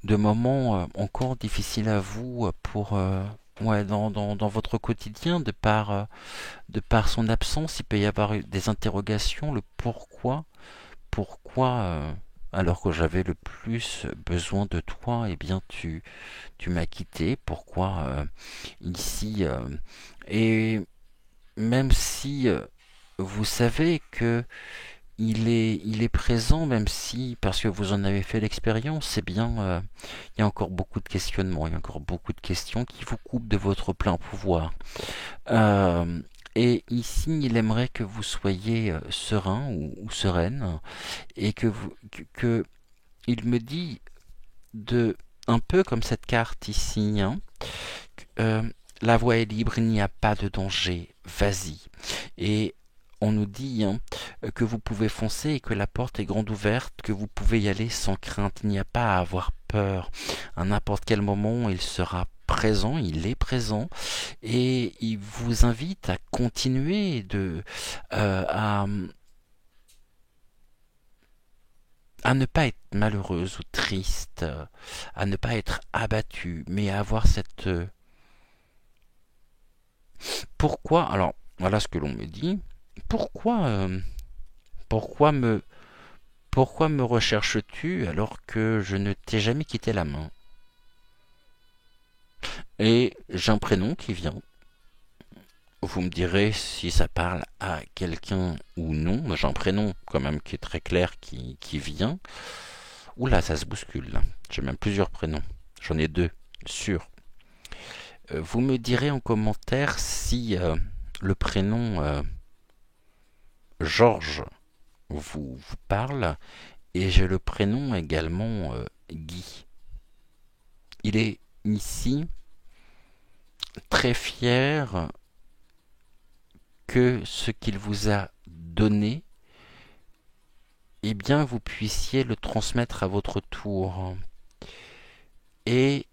de moments encore difficiles à vous pour ouais, dans votre quotidien, de par son absence, il peut y avoir des interrogations, le pourquoi, alors que j'avais le plus besoin de toi, eh bien tu m'as quitté, pourquoi ici, et même si vous savez que il est présent, même si, parce que vous en avez fait l'expérience, c'est bien, il y a encore beaucoup de questionnements, il y a encore beaucoup de questions qui vous coupent de votre plein pouvoir. Euh, et ici, il aimerait que vous soyez serein ou sereine, et il me dit de, un peu comme cette carte ici, hein, euh, la voie est libre, il n'y a pas de danger, vas-y. Et on nous dit hein, que vous pouvez foncer et que la porte est grande ouverte, que vous pouvez y aller sans crainte. Il n'y a pas à avoir peur. À n'importe quel moment, il sera présent, il est présent, et il vous invite à continuer à ne pas être malheureuse ou triste, à ne pas être abattu, mais à avoir cette pourquoi. Alors voilà ce que l'on me dit. Pourquoi, pourquoi me Pourquoi me recherches-tu alors que je ne t'ai jamais quitté la main? Et j'ai un prénom qui vient. Vous me direz si ça parle à quelqu'un ou non. J'ai un prénom quand même qui est très clair qui vient. Oula, ça se bouscule là. J'ai même plusieurs prénoms. J'en ai deux, sûr. Vous me direz en commentaire si le prénom Georges vous parle. Et j'ai le prénom également Guy. Il est ici très fier que ce qu'il vous a donné, eh bien, vous puissiez le transmettre à votre tour. Et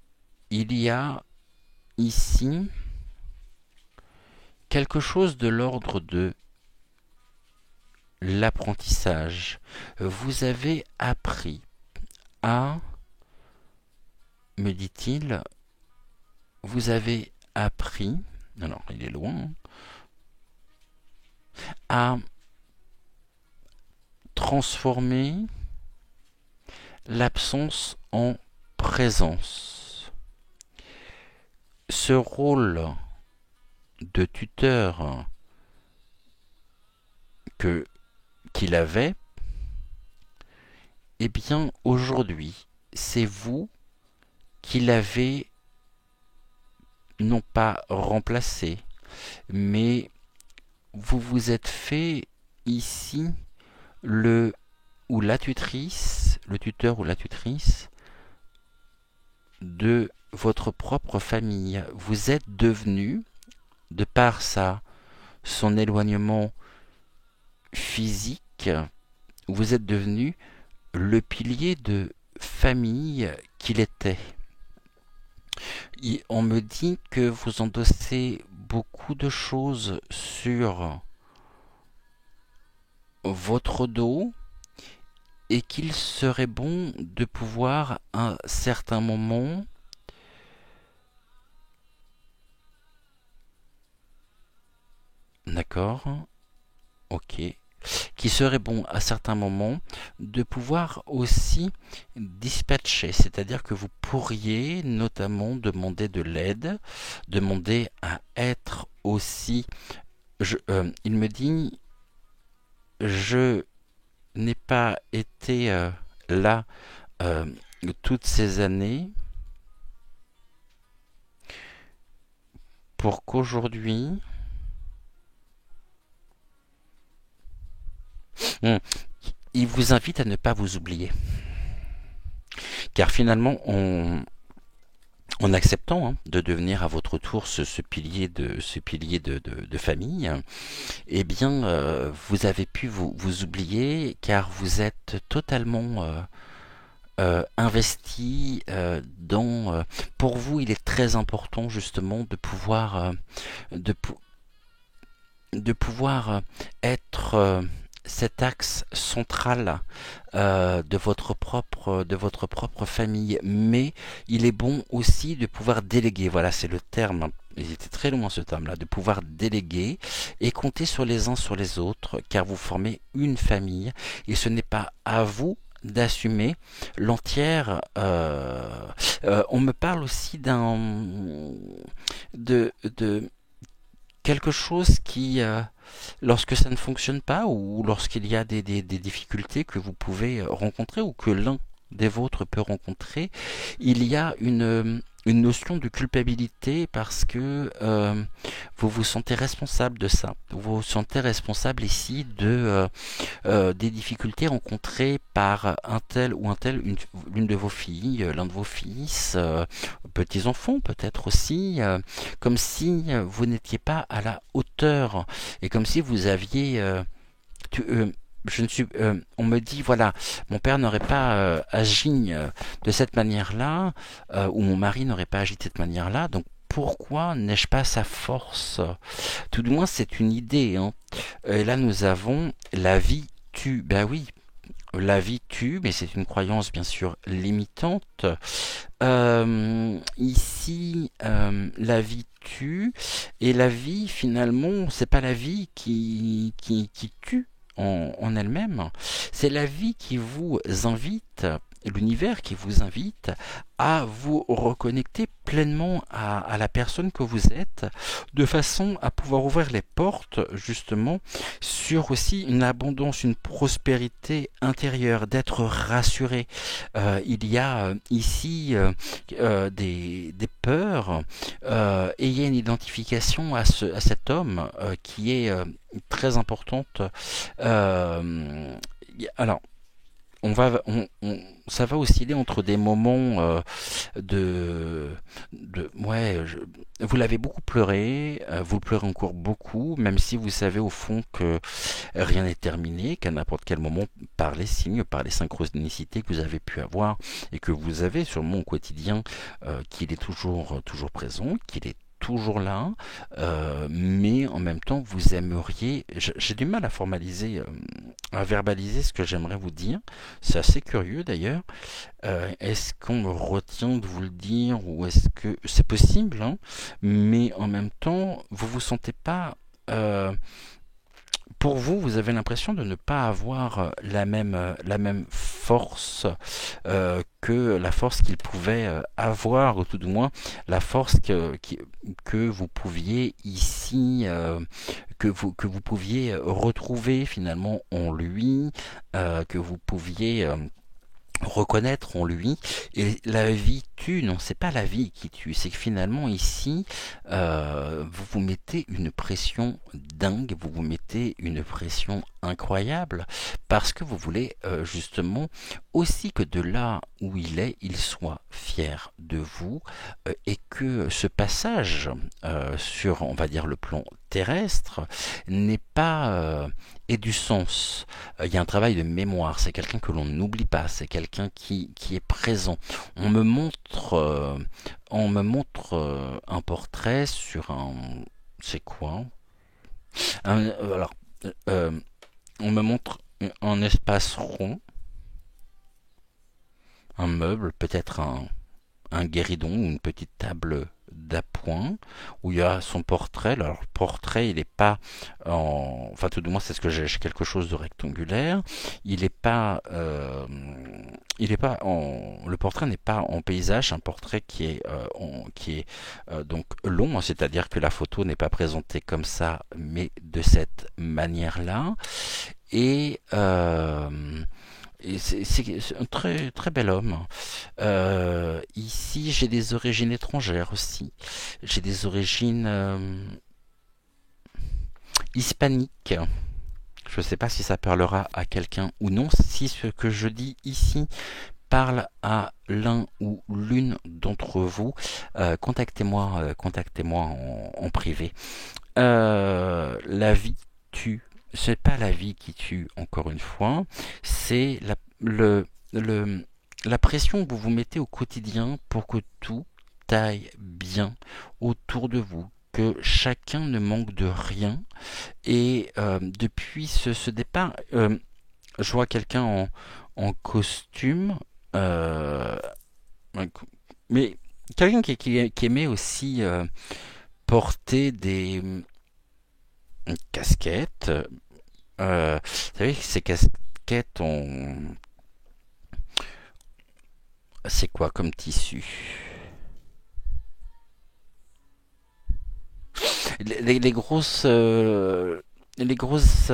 il y a ici quelque chose de l'ordre de l'apprentissage. Vous avez appris à, me dit-il, vous avez appris, alors il est loin, à transformer l'absence en présence. Ce rôle de tuteur qu'il avait, eh bien aujourd'hui, c'est vous qui l'avez non pas remplacé, mais vous vous êtes fait ici le ou la tutrice, le tuteur ou la tutrice de votre propre famille. Vous êtes devenu, de par son éloignement physique, vous êtes devenu le pilier de famille qu'il était. On me dit que vous endossez beaucoup de choses sur votre dos et qu'il serait bon de pouvoir à un certain moment d'accord, ok, qu'il serait bon à certains moments de pouvoir aussi dispatcher, c'est-à-dire que vous pourriez notamment demander de l'aide, demander à être aussi, il me dit, je n'ai pas été là euh, toutes ces années pour qu'aujourd'hui, il vous invite à ne pas vous oublier. Car finalement, en acceptant de devenir à votre tour ce pilier de famille, eh bien, vous avez pu vous oublier car vous êtes totalement investi dans... pour vous, il est très important justement de pouvoir, de, de pouvoir être cet axe central de votre propre famille, mais il est bon aussi de pouvoir déléguer, voilà c'est le terme, il était très loin ce terme-là, de pouvoir déléguer et compter sur les uns sur les autres, car vous formez une famille, et ce n'est pas à vous d'assumer l'entière. On me parle aussi de quelque chose qui, lorsque ça ne fonctionne pas ou lorsqu'il y a des difficultés que vous pouvez rencontrer ou que l'un des vôtres peut rencontrer, il y a une notion de culpabilité parce que vous vous sentez responsable de ça. Vous vous sentez responsable ici des difficultés rencontrées par un tel ou un tel, l'une de vos filles, l'un de vos fils, petits-enfants peut-être aussi, comme si vous n'étiez pas à la hauteur et comme si vous aviez... on me dit, voilà, mon père n'aurait pas agi de cette manière-là, ou mon mari n'aurait pas agi de cette manière-là, donc pourquoi n'ai-je pas sa force? Tout du moins, c'est une idée. Hein. Et là, nous avons la vie tue. Ben oui, la vie tue, mais c'est une croyance bien sûr limitante. Ici, la vie tue, et la vie finalement, c'est pas la vie qui tue en elle-même, c'est la vie qui vous invite, l'univers qui vous invite à vous reconnecter pleinement à la personne que vous êtes, de façon à pouvoir ouvrir les portes justement sur aussi une abondance, une prospérité intérieure, d'être rassuré. Il y a ici des peurs, et il y a une identification à cet homme qui est très importante. Alors, ça va osciller entre des moments ouais, vous l'avez beaucoup pleuré, vous le pleurez encore beaucoup, même si vous savez au fond que rien n'est terminé, qu'à n'importe quel moment, par les signes, par les synchronicités que vous avez pu avoir et que vous avez sûrement au quotidien, qu'il est toujours présent, qu'il est toujours là, mais en même temps vous aimeriez, j'ai du mal à formaliser, à verbaliser ce que j'aimerais vous dire, c'est assez curieux d'ailleurs. Est-ce qu'on me retient de vous le dire ou est-ce que c'est possible, hein, mais en même temps vous vous sentez pas, pour vous, vous avez l'impression de ne pas avoir la même force, que la force qu'il pouvait avoir, ou tout du moins la force que vous pouviez ici, que vous pouviez retrouver finalement en lui, que vous pouviez reconnaître en lui. Et la vie tue, non, c'est pas la vie qui tue, c'est que finalement ici, vous vous mettez une pression dingue, vous vous mettez une pression incroyable, parce que vous voulez justement aussi que de là où il est, il soit fier de vous, et que ce passage sur, on va dire, le plan terrestre n'est pas ait du sens. Il y a un travail de mémoire, c'est quelqu'un que l'on n'oublie pas, c'est quelqu'un qui est présent. On me montre, un portrait sur un... C'est quoi alors, euh, on me montre un espace rond, un meuble, peut-être un guéridon ou une petite table d'appoint où il y a son portrait. Alors, le portrait, il n'est pas en... Enfin, tout du moins, c'est ce que j'ai quelque chose de rectangulaire. Il n'est pas... il est pas en... Le portrait n'est pas en paysage, un portrait qui est donc long, hein, c'est-à-dire que la photo n'est pas présentée comme ça, mais de cette manière-là. Et... c'est un très bel homme. Ici, j'ai des origines étrangères aussi. J'ai des origines hispaniques. Je ne sais pas si ça parlera à quelqu'un ou non. Si ce que je dis ici parle à l'un ou l'une d'entre vous, contactez-moi en privé. La vie tue. C'est pas la vie qui tue, encore une fois. C'est le, la pression que vous vous mettez au quotidien pour que tout aille bien autour de vous, que chacun ne manque de rien. Et depuis ce départ, je vois quelqu'un en costume, euh, mais quelqu'un qui aimait aussi porter des casquettes. Vous savez, ces casquettes ont... C'est quoi comme tissu? Les grosses... les grosses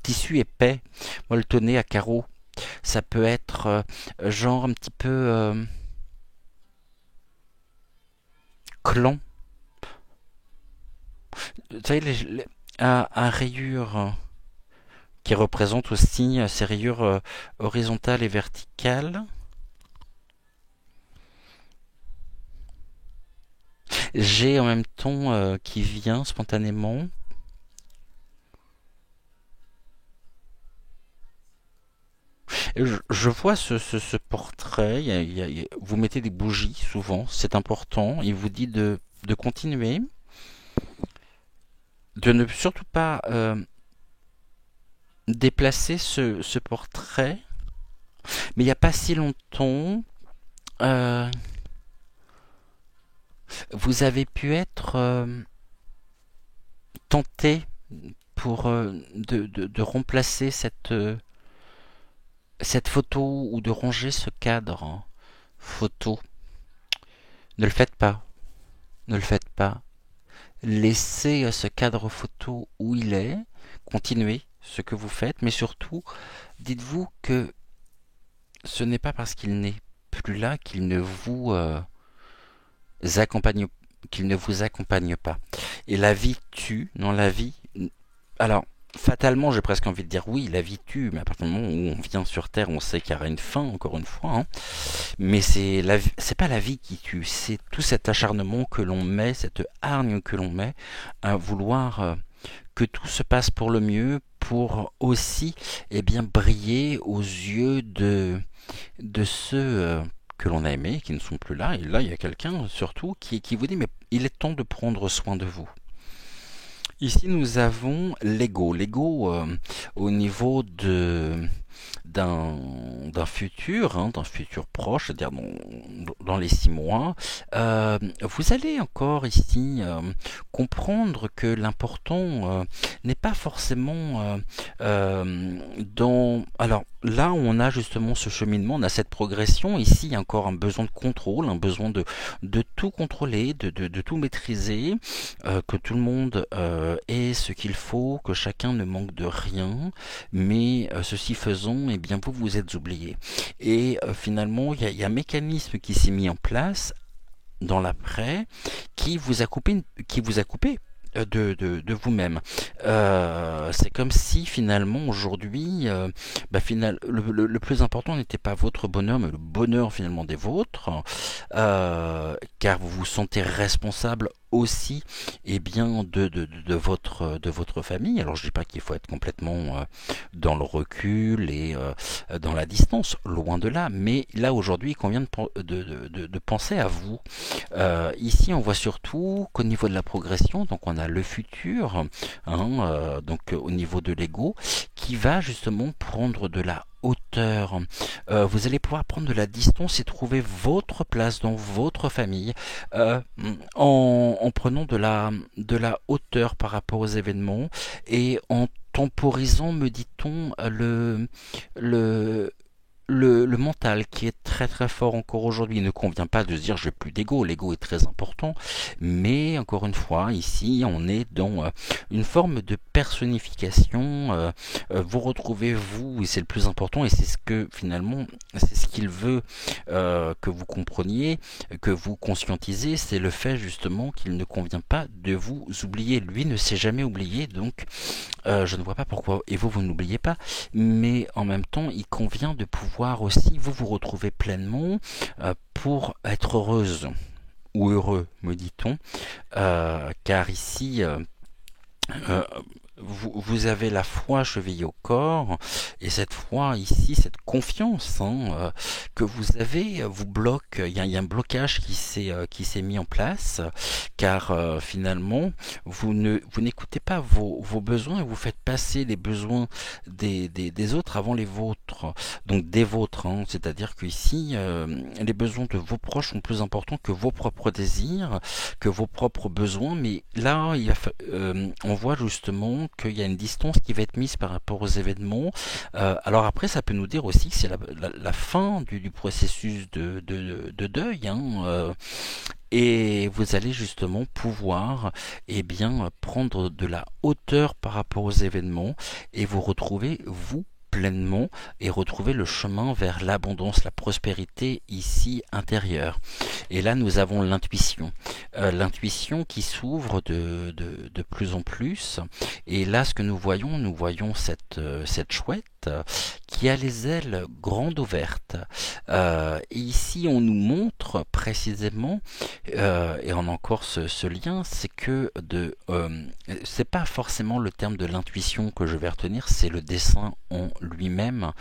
tissus épais, molletonnés à carreaux. Ça peut être genre un petit peu clan. Vous savez, à rayures qui représentent aussi ces rayures horizontales et verticales. J'ai en même temps qui vient spontanément. Je vois ce portrait. Vous mettez des bougies souvent, c'est important. Il vous dit de continuer, de ne surtout pas déplacer ce portrait. Mais il n'y a pas si longtemps, euh, vous avez pu être tenté pour de remplacer cette photo ou de ranger ce cadre, hein, photo. Ne le faites pas. Ne le faites pas. Laissez ce cadre photo où il est. Continuez ce que vous faites, mais surtout, dites-vous que ce n'est pas parce qu'il n'est plus là accompagne, qu'il ne vous accompagne pas. Et la vie tue, non la vie. Alors, fatalement, j'ai presque envie de dire oui, la vie tue, mais à partir du moment où on vient sur Terre, on sait qu'il y aura une fin, encore une fois, hein. Mais c'est pas la vie qui tue, c'est tout cet acharnement que l'on met, cette hargne que l'on met à vouloir que tout se passe pour le mieux, pour aussi, eh bien, briller aux yeux de ceux que l'on a aimés, qui ne sont plus là. Et là, il y a quelqu'un, surtout, qui vous dit, mais il est temps de prendre soin de vous. Ici, nous avons l'ego. L'ego, au niveau d'un futur, hein, d'un futur proche, c'est-à-dire dans les 6 mois, vous allez encore ici comprendre que l'important n'est pas forcément dans... Alors là, on a justement ce cheminement, on a cette progression. Ici, il y a encore un besoin de contrôle, un besoin de tout contrôler, de tout maîtriser, que tout le monde ait ce qu'il faut, que chacun ne manque de rien, mais ceci faisant, eh bien vous vous êtes oublié. Et finalement, il y a un mécanisme qui s'est mis en place dans l'après qui vous a coupé de vous-même. C'est comme si finalement aujourd'hui, le plus important n'était pas votre bonheur, mais le bonheur finalement des vôtres, car vous vous sentez responsable aussi bien de votre famille. Alors je dis pas qu'il faut être complètement dans le recul et dans la distance, loin de là, mais là aujourd'hui il convient de penser à vous. Ici on voit surtout qu'au niveau de la progression, donc on a le futur, hein, donc au niveau de l'ego, qui va justement prendre de la hauteur. Vous allez pouvoir prendre de la distance et trouver votre place dans votre famille euh, en prenant de la hauteur par rapport aux événements et en temporisant, me dit-on, le, le mental qui est très très fort encore aujourd'hui. Il ne convient pas de se dire j'ai plus d'ego, l'ego est très important, mais encore une fois, ici on est dans une forme de personnification, vous retrouvez vous, et c'est le plus important, et c'est ce que finalement, c'est ce qu'il veut que vous compreniez, que vous conscientisez, c'est le fait justement qu'il ne convient pas de vous oublier. Lui ne s'est jamais oublié, donc je ne vois pas pourquoi, et vous n'oubliez pas, mais en même temps, il convient de pouvoir aussi vous retrouver pleinement pour être heureuse ou heureux, me dit-on, car ici, euh, vous avez la foi chevillée au corps, et cette foi ici, cette confiance que vous avez, vous bloque. Il y a un blocage qui s'est mis en place, car finalement, vous n'écoutez pas vos besoins et vous faites passer les besoins des autres avant les vôtres. Donc des vôtres, hein, c'est-à-dire que ici, les besoins de vos proches sont plus importants que vos propres désirs, que vos propres besoins. Mais là, on voit justement qu'il y a une distance qui va être mise par rapport aux événements. Alors après, ça peut nous dire aussi que c'est la fin du processus de deuil, hein, et vous allez justement pouvoir prendre de la hauteur par rapport aux événements et vous retrouver vous pleinement et retrouver le chemin vers l'abondance, la prospérité ici intérieure. Et là, nous avons l'intuition. L'intuition qui s'ouvre de plus en plus. Et là, ce que nous voyons cette chouette qui a les ailes grandes ouvertes. Et ici, on nous montre précisément, et on a encore ce lien, c'est que c'est pas forcément le terme de l'intuition que je vais retenir, c'est le dessin en lui-même.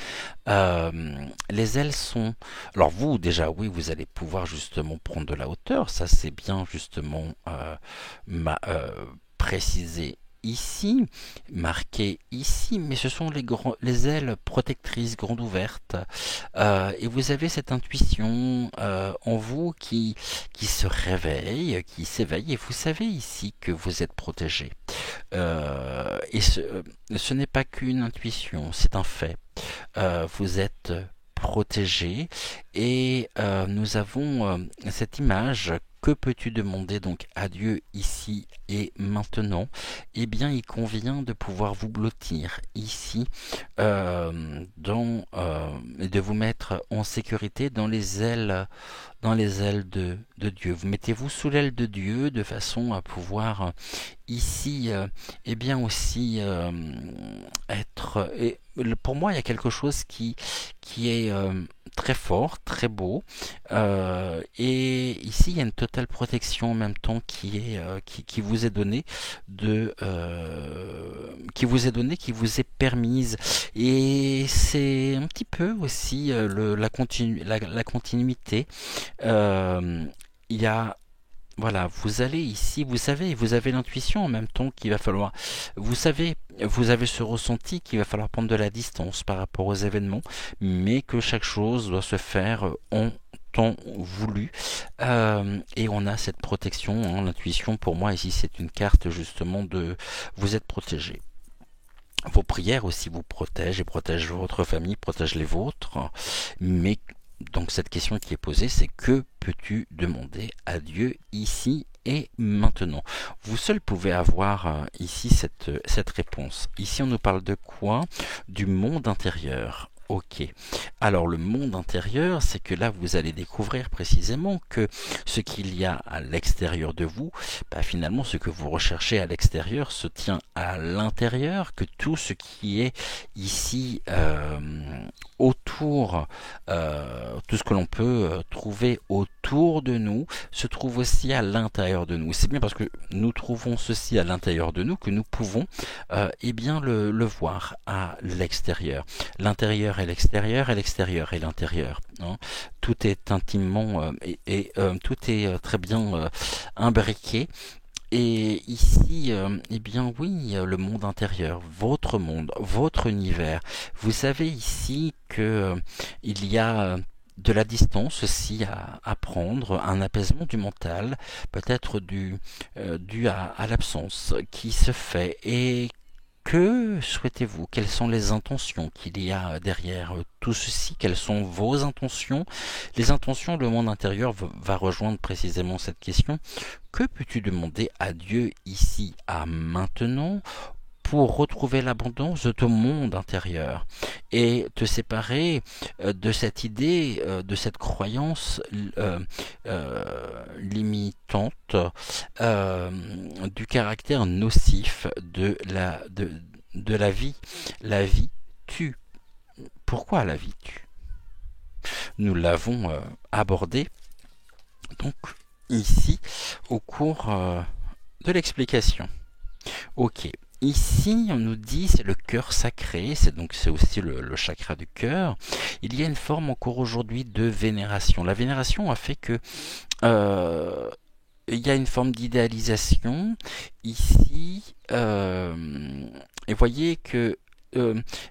Les ailes sont... Alors vous, déjà, oui, vous allez pouvoir justement prendre de la hauteur, ça c'est bien justement précisé ici, marqué ici, mais ce sont les ailes protectrices grandes ouvertes. Et vous avez cette intuition en vous qui se réveille, qui s'éveille, et vous savez ici que vous êtes protégé. Et ce n'est pas qu'une intuition, c'est un fait. Vous êtes protégé. Et nous avons cette image. Que peux-tu demander donc à Dieu ici et maintenant? Eh bien, il convient de pouvoir vous blottir ici, et de vous mettre en sécurité dans les ailes de Dieu. Vous mettez-vous sous l'aile de Dieu de façon à pouvoir ici, eh bien aussi être. Et pour moi, il y a quelque chose qui est très fort, très beau. Et ici, il y a une totale protection en même temps qui vous est donnée qui vous est permise. Et c'est un petit peu aussi la continuité. Il y a voilà, vous allez ici, vous avez l'intuition en même temps qu'il va falloir, vous savez, vous avez ce ressenti qu'il va falloir prendre de la distance par rapport aux événements, mais que chaque chose doit se faire en temps voulu. Et on a cette protection, hein, l'intuition pour moi ici c'est une carte justement de vous êtes protégé. Vos prières aussi vous protègent et protègent votre famille, protègent les vôtres, mais donc cette question qui est posée, c'est que peux-tu demander à Dieu ici et maintenant? Vous seul pouvez avoir ici cette réponse. Ici on nous parle de quoi? Du monde intérieur. Ok. Alors le monde intérieur, c'est que là vous allez découvrir précisément que ce qu'il y a à l'extérieur de vous, bah, finalement ce que vous recherchez à l'extérieur se tient à l'intérieur, que tout ce qui est ici autour, tout ce que l'on peut trouver autour de nous se trouve aussi à l'intérieur de nous. C'est bien parce que nous trouvons ceci à l'intérieur de nous que nous pouvons eh bien le voir à l'extérieur. L'intérieur et l'extérieur et l'intérieur. Hein. Tout est intimement tout est très bien imbriqué. Et ici, eh bien oui, le monde intérieur, votre monde, votre univers. Vous savez ici que il y a de la distance aussi à prendre, un apaisement du mental, peut-être dû à l'absence qui se fait. Et que souhaitez-vous? Quelles sont les intentions qu'il y a derrière tout ceci? Quelles sont vos intentions? Les intentions, le monde intérieur va rejoindre précisément cette question. Que peux-tu demander à Dieu ici, à maintenant, pour retrouver l'abondance de ton monde intérieur et te séparer de cette idée, de cette croyance limitante, du caractère nocif de la vie. La vie tue. Pourquoi la vie tue? Nous l'avons abordé donc ici au cours de l'explication. Ok. Ici, on nous dit c'est le cœur sacré, c'est aussi le chakra du cœur. Il y a une forme encore aujourd'hui de vénération. La vénération a fait que il y a une forme d'idéalisation ici. Et voyez que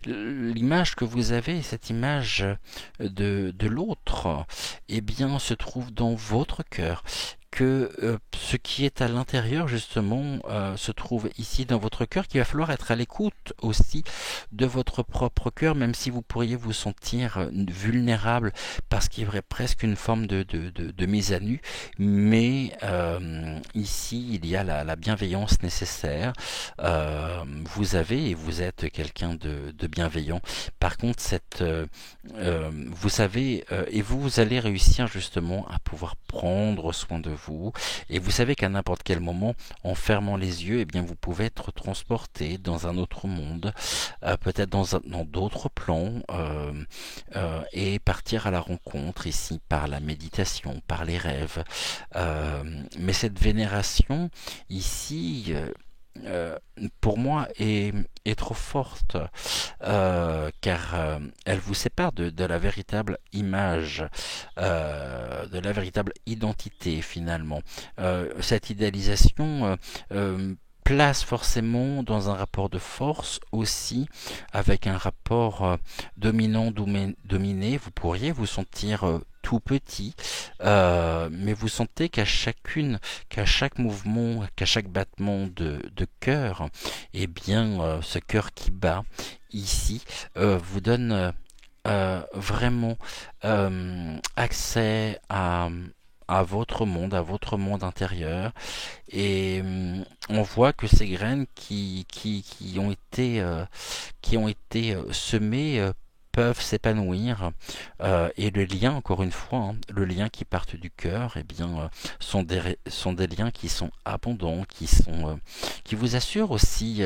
l'image que vous avez, cette image de l'autre, eh bien, se trouve dans votre cœur. Que ce qui est à l'intérieur justement se trouve ici dans votre cœur, qu'il va falloir être à l'écoute aussi de votre propre cœur, même si vous pourriez vous sentir vulnérable parce qu'il y aurait presque une forme de mise à nu, mais ici il y a la bienveillance nécessaire. Vous avez et vous êtes quelqu'un de bienveillant. Par contre vous savez et vous allez réussir justement à pouvoir prendre soin de vous, et vous savez qu'à n'importe quel moment, en fermant les yeux, eh bien vous pouvez être transporté dans un autre monde, peut-être dans d'autres plans, et partir à la rencontre ici par la méditation, par les rêves. Mais cette vénération ici pour moi est trop forte, car elle vous sépare de la véritable image, de la véritable identité finalement. Cette idéalisation place forcément dans un rapport de force aussi, avec un rapport dominant-dominé. Vous pourriez vous sentir tout petit, mais vous sentez qu'à chaque mouvement, qu'à chaque battement de cœur, eh bien, ce cœur qui bat ici vous donne vraiment accès à votre monde intérieur. Et on voit que ces graines qui ont été semées peuvent s'épanouir. Et le lien, encore une fois, hein, le lien qui part du cœur, eh bien, sont des liens qui sont abondants, qui vous assurent aussi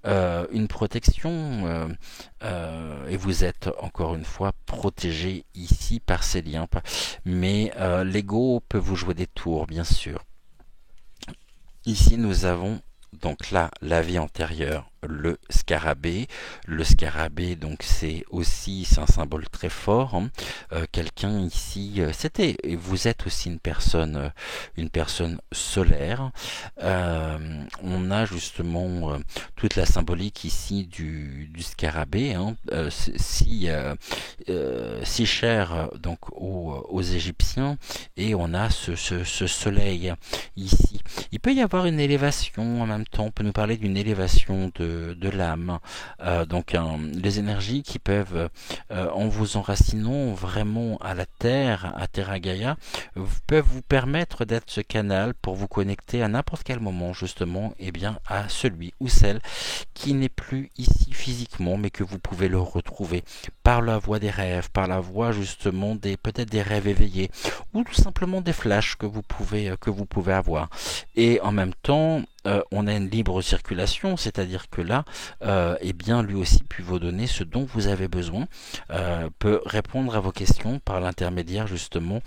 une protection. Et vous êtes, encore une fois, protégé ici par ces liens. Mais l'ego peut vous jouer des tours, bien sûr. Ici, nous avons donc là la vie antérieure, le scarabée. Le scarabée, donc c'est un symbole très fort. Hein. Quelqu'un ici, et vous êtes aussi une personne solaire. On a justement toute la symbolique ici du scarabée, hein. Si cher donc aux Égyptiens, et on a ce soleil ici. Il peut y avoir une élévation en même temps, on peut nous parler d'une élévation de l'âme. Les énergies qui peuvent, en vous enracinant vraiment à Terra Gaia, peuvent vous permettre d'être ce canal pour vous connecter à n'importe quel moment, justement, et bien, à celui ou celle qui n'est plus ici physiquement, mais que vous pouvez le retrouver par la voie des rêves, par la voie justement peut-être des rêves éveillés, ou tout simplement des flashs que vous pouvez avoir. Et en même temps, on a une libre circulation, c'est-à-dire que là, eh bien, lui aussi peut vous donner ce dont vous avez besoin, peut répondre à vos questions par l'intermédiaire justement,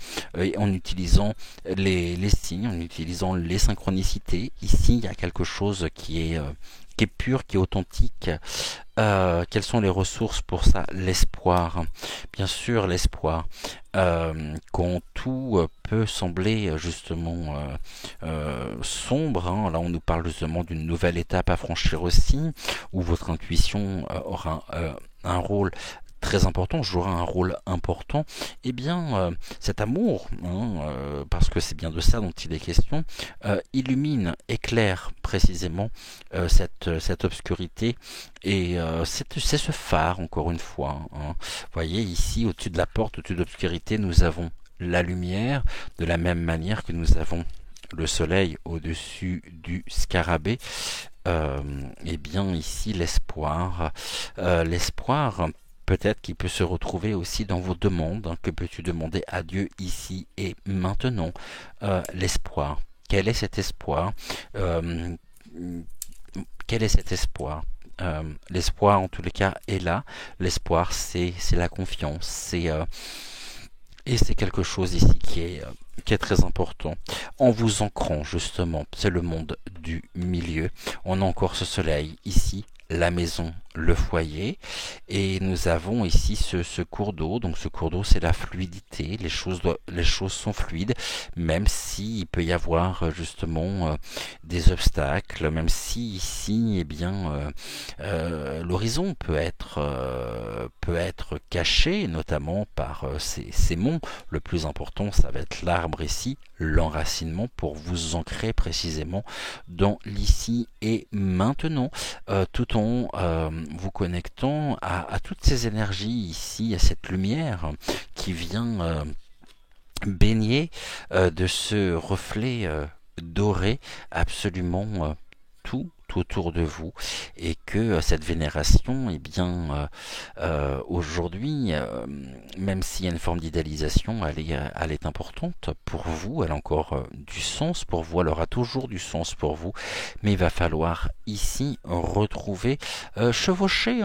en utilisant les signes, en utilisant les synchronicités. Ici, il y a quelque chose qui est pur, qui est authentique. Quelles sont les ressources pour ça? L'espoir. Bien sûr, l'espoir. Quand tout peut sembler justement sombre, hein, là on nous parle justement d'une nouvelle étape à franchir aussi, où votre intuition aura un rôle très important, jouera un rôle important. Eh bien, cet amour, hein, parce que c'est bien de ça dont il est question, illumine, éclaire précisément cette obscurité, et c'est ce phare, encore une fois. Hein. Vous voyez, ici, au-dessus de la porte, au-dessus de l'obscurité, nous avons la lumière, de la même manière que nous avons le soleil au-dessus du scarabée. Eh bien, ici, l'espoir. L'espoir, peut-être qu'il peut se retrouver aussi dans vos demandes. Hein. Que peux-tu demander à Dieu ici et maintenant? L'espoir. Quel est cet espoir? Quel est cet espoir? L'espoir, en tous les cas, est là. L'espoir, c'est la confiance. Et c'est quelque chose ici qui est très important. En vous ancrant, justement, c'est le monde du milieu. On a encore ce soleil ici, la maison, le foyer, et nous avons ici ce cours d'eau. Donc ce cours d'eau, c'est la fluidité. Les choses sont fluides, même s'il peut y avoir justement des obstacles, même si ici, eh bien, l'horizon peut être caché, notamment par ces monts. Le plus important, ça va être l'arbre ici, l'enracinement, pour vous ancrer précisément dans l'ici et maintenant, tout en vous connectant à toutes ces énergies ici, à cette lumière qui vient baigner de ce reflet doré absolument tout autour de vous, et que cette vénération, eh bien, aujourd'hui, même s'il y a une forme d'idéalisation, elle est importante pour vous, elle a encore du sens pour vous, elle aura toujours du sens pour vous, mais il va falloir ici retrouver, chevaucher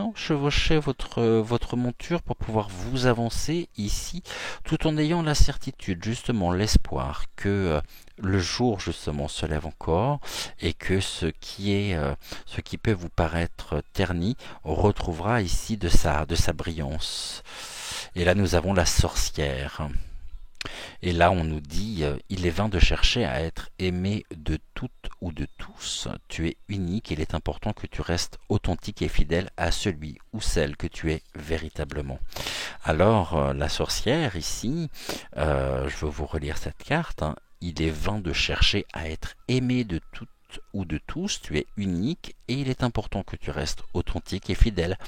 votre monture pour pouvoir vous avancer ici, tout en ayant la certitude, justement, l'espoir que le jour justement se lève encore, et que ce qui peut vous paraître terni retrouvera ici de sa brillance. Et là nous avons la sorcière. Et là on nous dit, il est vain de chercher à être aimé de toutes ou de tous. Tu es unique, et il est important que tu restes authentique et fidèle à celui ou celle que tu es véritablement. Alors la sorcière ici, je veux vous relire cette carte, hein. Il est vain de chercher à être aimé de toutes toutes ou de tous, tu es unique et il est important que tu restes authentique et fidèle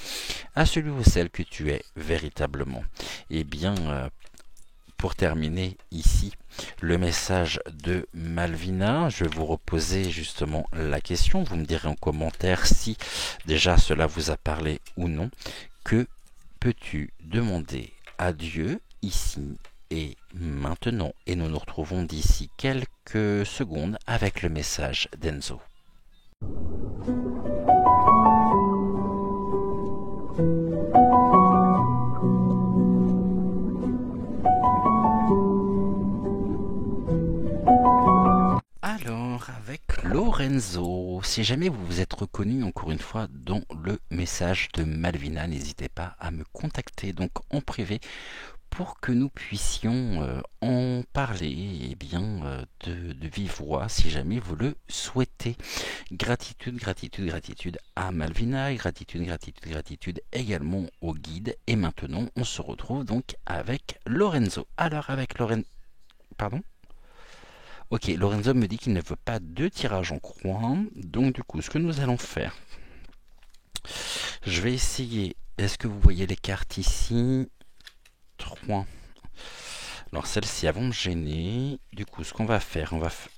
à celui ou celle que tu es véritablement. Eh bien, pour terminer ici le message de Malvina, je vais vous reposer justement la question. Vous me direz en commentaire si déjà cela vous a parlé ou non. Que peux-tu demander à Dieu ici et maintenant? Et nous nous retrouvons d'ici quelques secondes avec le message d'Enzo. Alors, avec Lorenzo, si jamais vous vous êtes reconnu encore une fois dans le message de Malvina, n'hésitez pas à me contacter donc en privé pour que nous puissions en parler de vive voix si jamais vous le souhaitez. Gratitude, gratitude, gratitude à Malvina, gratitude, gratitude, gratitude également au guide. Et maintenant, on se retrouve donc avec Lorenzo. Alors avec Lorenzo... Pardon ? Ok, Lorenzo me dit qu'il ne veut pas de tirage en croix. Donc du coup, ce que nous allons faire, je vais essayer. Est-ce que vous voyez les cartes ici? 3. Alors celles-ci vont me gêner. Du coup, ce qu'on va faire, on va faire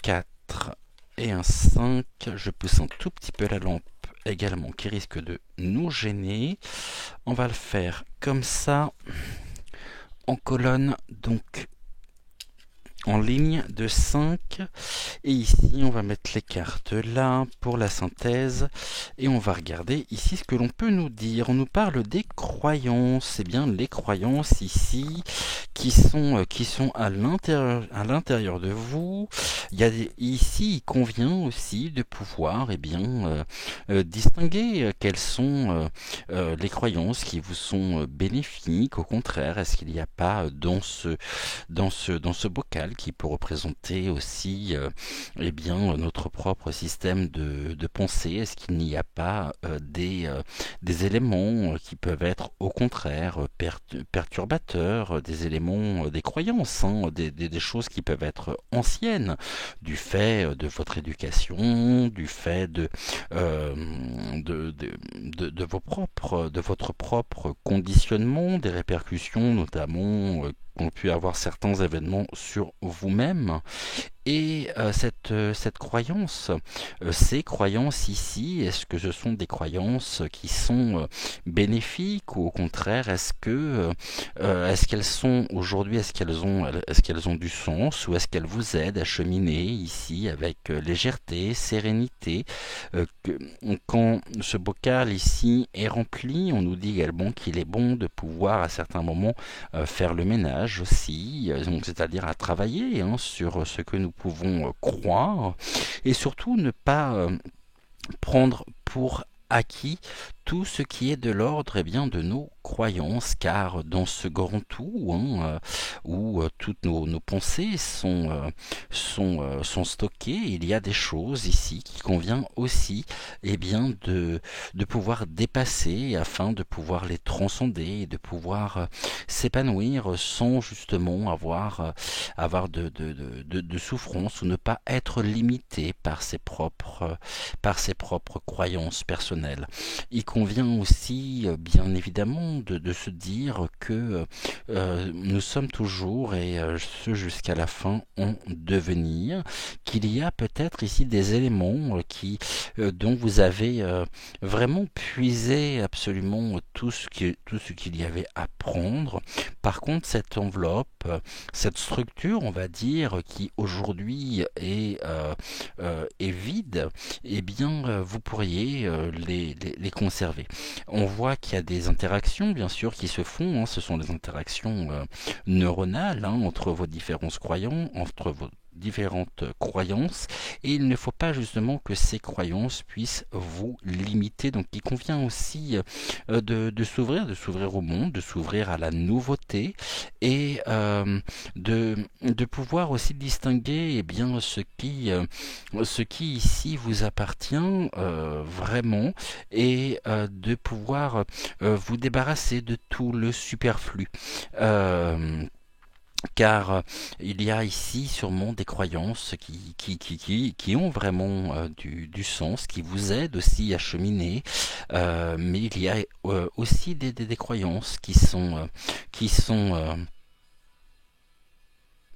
4 et un 5. Je pousse un tout petit peu la lampe également qui risque de nous gêner. On va le faire comme ça, en colonne, donc en ligne de 5. Et ici, on va mettre les cartes là pour la synthèse. Et on va regarder ici ce que l'on peut nous dire. On nous parle des croyances. Eh bien, les croyances ici qui sont à l'intérieur de vous. Ici, il convient aussi de pouvoir distinguer quelles sont les croyances qui vous sont bénéfiques. Au contraire, est-ce qu'il n'y a pas dans ce bocal qui peut représenter aussi notre propre système de pensée? Est-ce qu'il n'y a pas des éléments qui peuvent être au contraire perturbateurs, des éléments, des croyances, des choses qui peuvent être anciennes, du fait de votre éducation, du fait de votre propre conditionnement, des répercussions notamment qu'ont pu avoir certains événements sur vous-même. Et cette croyance, ces croyances ici, est-ce que ce sont des croyances qui sont bénéfiques ou au contraire, est-ce qu'elles sont aujourd'hui, est-ce qu'elles ont du sens ou est-ce qu'elles vous aident à cheminer ici avec légèreté, sérénité? Quand ce bocal ici est rempli, on nous dit également qu'il est bon de pouvoir à certains moments faire le ménage aussi, c'est-à-dire à travailler sur ce que nous pouvons croire et surtout ne pas prendre pour acquis tout ce qui est de l'ordre de nos croyances, car dans ce grand tout où toutes nos pensées sont stockées, il y a des choses ici qui convient aussi de pouvoir dépasser afin de pouvoir les transcender et de pouvoir s'épanouir sans justement avoir de souffrance ou ne pas être limité par ses propres croyances personnelles. Il convient aussi, bien évidemment, de se dire que nous sommes toujours, et ce jusqu'à la fin, en devenir, qu'il y a peut-être ici des éléments dont vous avez vraiment puisé absolument tout ce qu'il y avait à prendre. Par contre, cette enveloppe, cette structure, on va dire, qui aujourd'hui est vide, vous pourriez les conserver. On voit qu'il y a des interactions, bien sûr, qui se font. Ce sont des interactions neuronales entre vos différentes croyances, et il ne faut pas justement que ces croyances puissent vous limiter. Donc il convient aussi de s'ouvrir au monde, de s'ouvrir à la nouveauté et de pouvoir aussi distinguer ce qui ici vous appartient vraiment, et de pouvoir vous débarrasser de tout le superflu. car il y a ici sûrement des croyances qui ont vraiment du sens, qui vous aident aussi à cheminer, mais il y a aussi des croyances qui sont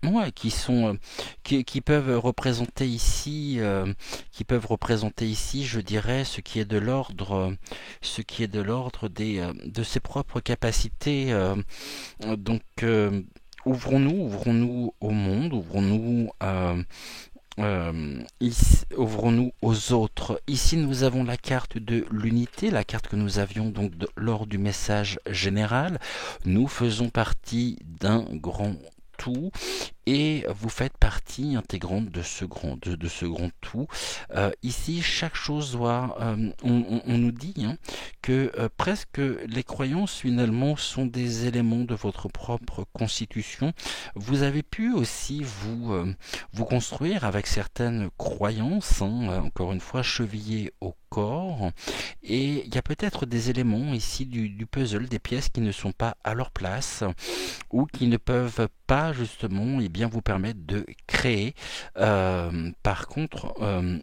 ouais, qui peuvent représenter ici, je dirais, ce qui est de l'ordre de ses propres capacités. Donc, ouvrons-nous au monde, ouvrons-nous aux autres. Ici, nous avons la carte de l'unité, la carte que nous avions donc lors du message général. Nous faisons partie d'un grand tout et vous faites partie intégrante de ce grand tout. Ici, chaque chose doit, on nous dit que presque les croyances finalement sont des éléments de votre propre constitution. Vous avez pu aussi vous construire avec certaines croyances, encore une fois chevillées au corps, et il y a peut-être des éléments ici du puzzle, des pièces qui ne sont pas à leur place ou qui ne peuvent pas justement bien vous permettre de créer. Par contre,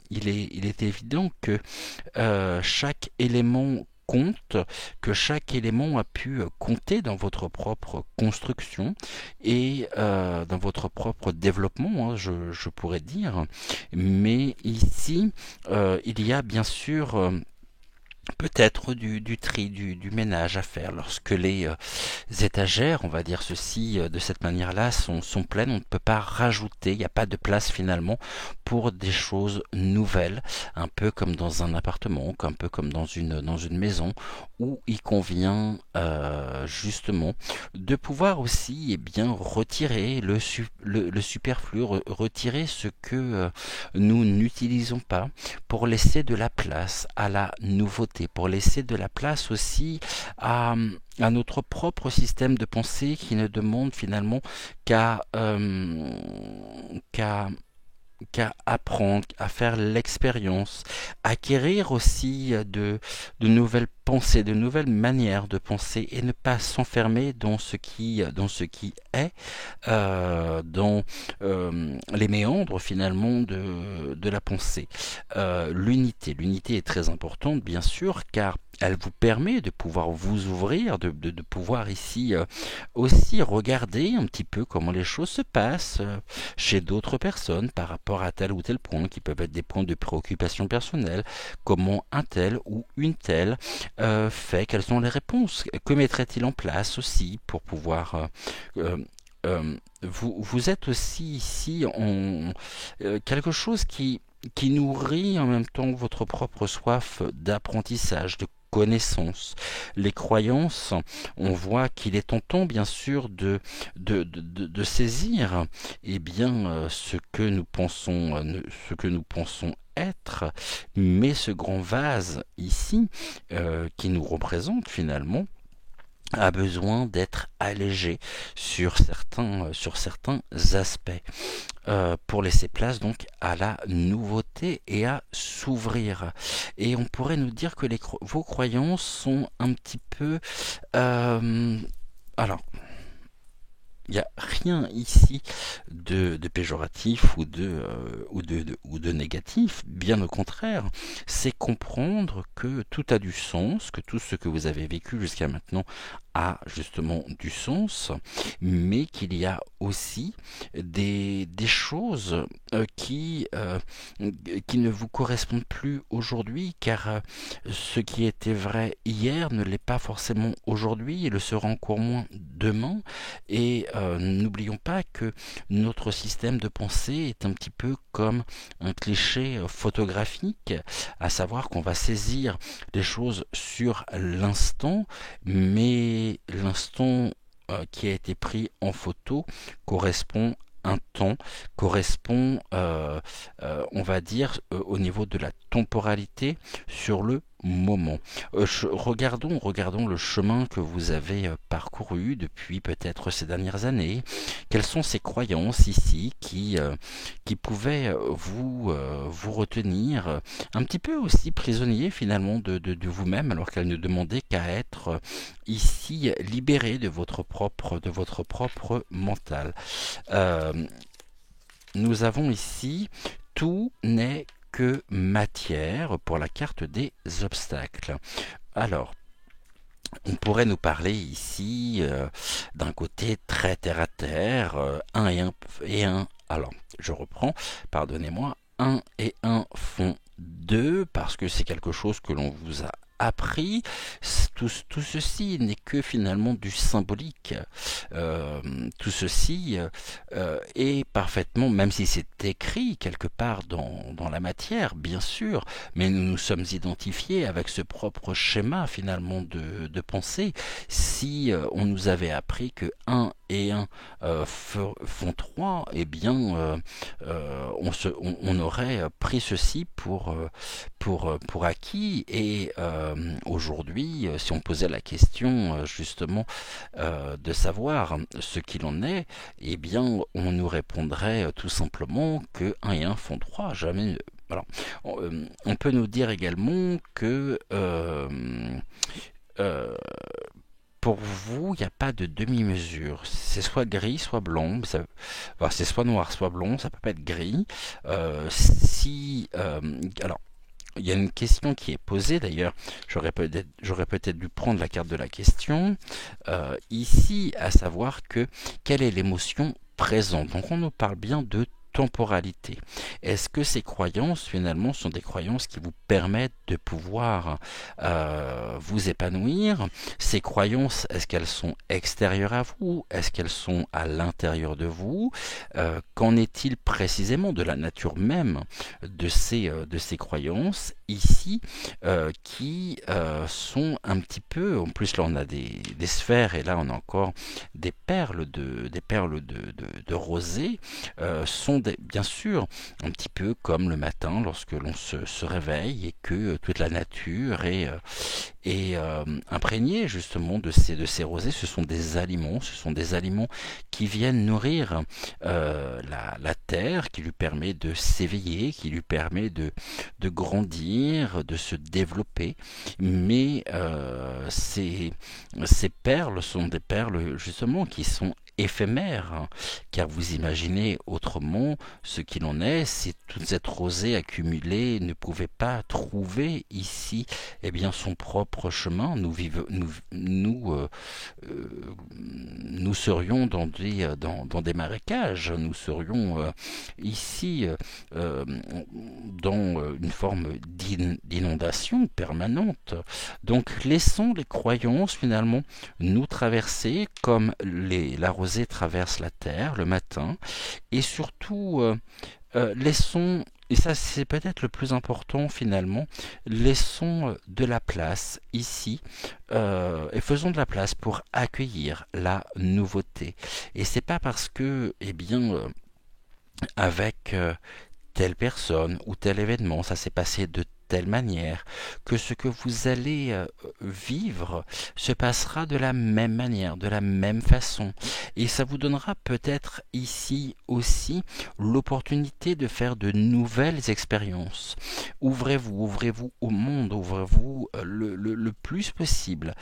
il est évident que chaque élément compte, que chaque élément a pu compter dans votre propre construction et dans votre propre développement, je pourrais dire. Mais ici, il y a bien sûr peut-être du tri, du ménage à faire lorsque les étagères, on va dire ceci de cette manière-là, sont pleines. On ne peut pas rajouter, il n'y a pas de place finalement pour des choses nouvelles, un peu comme dans un appartement, un peu comme dans une maison, où il convient justement de pouvoir aussi bien retirer le superflu, retirer ce que nous n'utilisons pas pour laisser de la place à la nouveauté, pour laisser de la place aussi à notre propre système de pensée qui ne demande finalement qu'à qu'à qu'à apprendre, à faire l'expérience, acquérir aussi de nouvelles pensées, de nouvelles manières de penser et ne pas s'enfermer dans ce qui est, dans les méandres finalement de la pensée. L'unité est très importante bien sûr car elle vous permet de pouvoir vous ouvrir, de pouvoir ici aussi regarder un petit peu comment les choses se passent chez d'autres personnes par rapport à tel ou tel point, qui peuvent être des points de préoccupation personnelle, comment un tel ou une telle fait, quelles sont les réponses, que mettrait-il en place aussi pour pouvoir... vous êtes aussi ici en quelque chose qui nourrit en même temps votre propre soif d'apprentissage, de connaissance. Les croyances, on voit qu'il est tentant bien sûr de saisir bien ce que nous pensons être, mais ce grand vase ici qui nous représente finalement a besoin d'être allégé sur certains aspects pour laisser place donc à la nouveauté et à s'ouvrir. Et on pourrait nous dire que vos croyances sont un petit peu... alors, il n'y a rien ici de péjoratif ou de négatif, bien au contraire, c'est comprendre que tout a du sens, que tout ce que vous avez vécu jusqu'à maintenant a justement du sens, mais qu'il y a aussi des choses qui ne vous correspondent plus aujourd'hui, car ce qui était vrai hier ne l'est pas forcément aujourd'hui et le sera encore moins demain. Et n'oublions pas que notre système de pensée est un petit peu comme un cliché photographique, à savoir qu'on va saisir les choses sur l'instant, mais l'instant qui a été pris en photo correspond un temps, correspond, on va dire, au niveau de la temporalité sur le moment. Regardons le chemin que vous avez parcouru depuis peut-être ces dernières années. Quelles sont ces croyances ici qui pouvaient vous retenir un petit peu aussi prisonnier finalement de vous-même, alors qu'elles ne demandaient qu'à être ici libérées de votre propre mental. Euh, Nous avons ici tout n'est que matière pour la carte des obstacles. Alors, on pourrait nous parler ici d'un côté très terre à terre, 1 et un. Alors, je reprends, pardonnez-moi, un et un font 2 parce que c'est quelque chose que l'on vous a appris. Tout ceci n'est que finalement du symbolique. Euh, Tout ceci est parfaitement, même si c'est écrit quelque part dans la matière, bien sûr, mais nous nous sommes identifiés avec ce propre schéma finalement de pensée. Si on nous avait appris que un et un font 3, eh bien on aurait pris ceci pour acquis et aujourd'hui, si on posait la question justement de savoir ce qu'il en est, eh bien on nous répondrait tout simplement que un et un font 3, jamais. Alors, on peut nous dire également que euh, pour vous, il n'y a pas de demi-mesure. C'est soit gris, soit blanc. Enfin, c'est soit noir, soit blanc. Ça peut pas être gris. Alors, il y a une question qui est posée. D'ailleurs, j'aurais peut-être dû prendre la carte de la question ici, à savoir que quelle est l'émotion présente. Donc, on nous parle bien de temporalité. Est-ce que ces croyances finalement sont des croyances qui vous permettent de pouvoir vous épanouir? Ces croyances, est-ce qu'elles sont extérieures à vous? Est-ce qu'elles sont à l'intérieur de vous? Qu'en est-il précisément de la nature même de ces croyances ici qui sont un petit peu, en plus là on a des sphères et là on a encore des perles de rosée, sont bien sûr un petit peu comme le matin lorsque l'on se réveille et que toute la nature est imprégnée justement de ces rosées. Ce sont des aliments qui viennent nourrir la terre, qui lui permet de s'éveiller, qui lui permet de grandir, de se développer. Mais ces perles sont des perles justement qui sont éphémères, hein, car vous imaginez autrement ce qu'il en est si toute cette rosée accumulée ne pouvait pas trouver ici eh bien son propre chemin. Nous serions dans des marécages, nous serions ici dans une forme d'inondation permanente. Donc laissons les croyances finalement nous traverser comme la rosée traverse la terre le matin, et surtout laissons, et ça c'est peut-être le plus important finalement, laissons de la place ici et faisons de la place pour accueillir la nouveauté. Et c'est pas parce que, eh bien, avec telle personne ou tel événement, ça s'est passé de telle manière, que ce que vous allez vivre se passera de la même manière, de la même façon. Et ça vous donnera peut-être ici aussi l'opportunité de faire de nouvelles expériences. Ouvrez-vous au monde, ouvrez-vous le plus possible.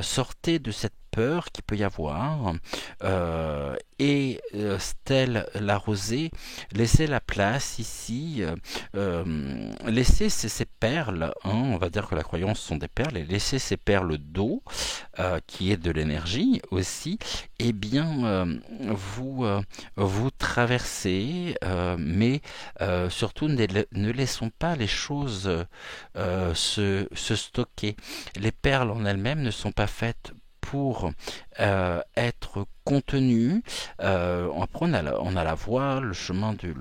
Sortez de cette peur qu'il peut y avoir et telle la rosée, laissez la place ici, laissez ces perles, hein, on va dire que la croyance sont des perles, et laissez ces perles d'eau qui est de l'énergie aussi, et bien vous traversez, mais surtout ne laissons pas les choses se stocker. Les perles en elles-mêmes ne sont pas faites pour être contenu. Après, on a la voie, le chemin du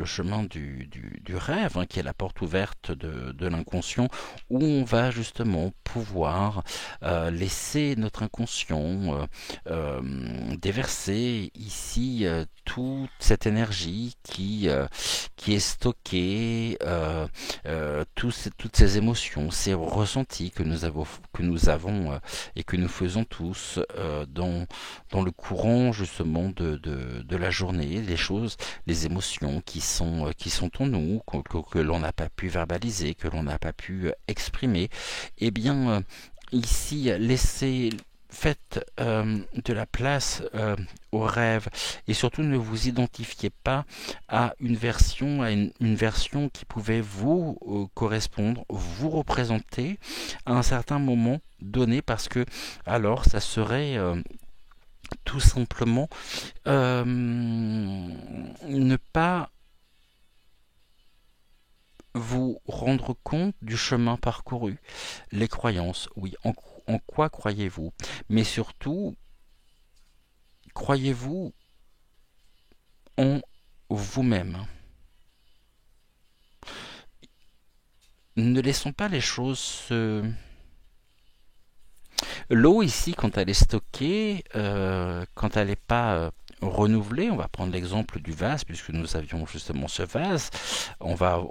rêve, hein, qui est la porte ouverte de l'inconscient, où on va justement pouvoir laisser notre inconscient déverser ici toute cette énergie qui est stockée, toutes ces émotions, ces ressentis que nous avons et que nous faisons tous dans le courant justement de la journée, les choses, les émotions qui sont en nous, que l'on n'a pas pu verbaliser, que l'on n'a pas pu exprimer. Eh bien, ici, faites de la place au rêve, et surtout ne vous identifiez pas à une version qui pouvait vous correspondre, vous représenter à un certain moment donné, parce que alors ça serait tout simplement ne pas vous rendre compte du chemin parcouru. Les croyances, oui, en quoi croyez-vous? Mais surtout, croyez-vous en vous-même? Ne laissons pas les choses se... L'eau ici, quand elle est stockée, quand elle n'est pas renouvelée, on va prendre l'exemple du vase, puisque nous avions justement ce vase, on va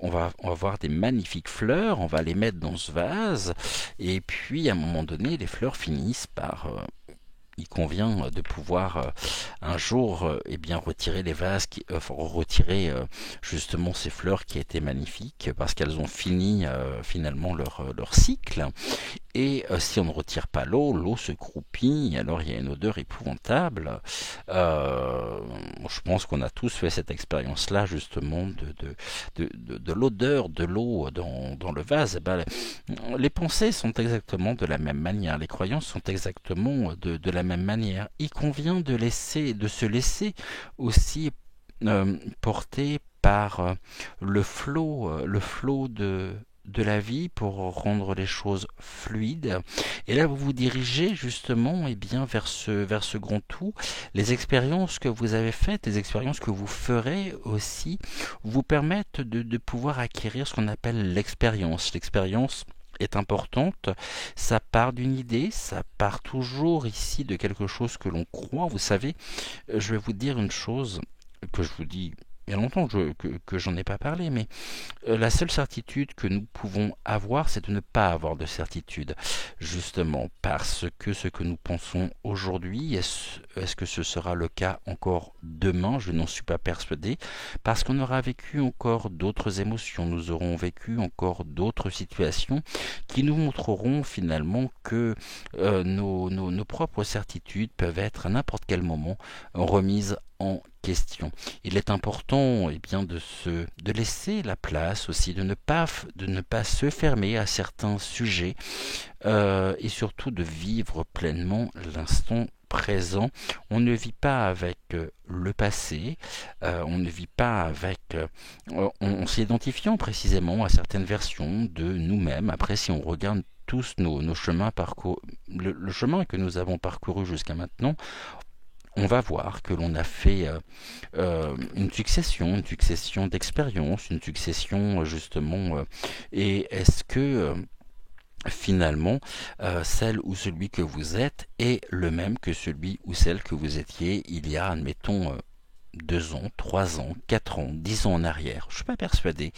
voir des magnifiques fleurs, on va les mettre dans ce vase, et puis à un moment donné, les fleurs finissent par... il convient de pouvoir un jour eh bien retirer les vases, retirer justement ces fleurs qui étaient magnifiques, parce qu'elles ont fini finalement leur cycle. Et si on ne retire pas l'eau se croupit, alors il y a une odeur épouvantable. Je pense qu'on a tous fait cette expérience-là, justement, de l'odeur de l'eau dans le vase. Eh ben, les pensées sont exactement de la même manière, les croyances sont exactement de la même manière. Il convient de se laisser aussi porter par le flot de la vie, pour rendre les choses fluides. Et là, vous vous dirigez justement vers ce grand tout. Les expériences que vous avez faites, les expériences que vous ferez aussi, vous permettent de pouvoir acquérir ce qu'on appelle l'expérience. L'expérience est importante, ça part d'une idée, ça part toujours ici de quelque chose que l'on croit. Vous savez, je vais vous dire une chose que je vous dis il y a longtemps que j'en ai pas parlé, mais la seule certitude que nous pouvons avoir, c'est de ne pas avoir de certitude, justement, parce que ce que nous pensons aujourd'hui, est-ce que ce sera le cas encore demain? Je n'en suis pas persuadé, parce qu'on aura vécu encore d'autres émotions, nous aurons vécu encore d'autres situations qui nous montreront finalement que nos propres certitudes peuvent être à n'importe quel moment remises en question. Il est important de laisser la place aussi, de ne pas se fermer à certains sujets, et surtout de vivre pleinement l'instant présent. On ne vit pas avec le passé, on ne vit pas avec... en s'identifiant précisément à certaines versions de nous-mêmes. Après, si on regarde tous nos chemins parcourus, le chemin que nous avons parcouru jusqu'à maintenant, on va voir que l'on a fait une succession d'expériences, une succession justement, et est-ce que finalement celle ou celui que vous êtes est le même que celui ou celle que vous étiez il y a, admettons, 2 ans, 3 ans, 4 ans, 10 ans en arrière? Je ne suis pas persuadé.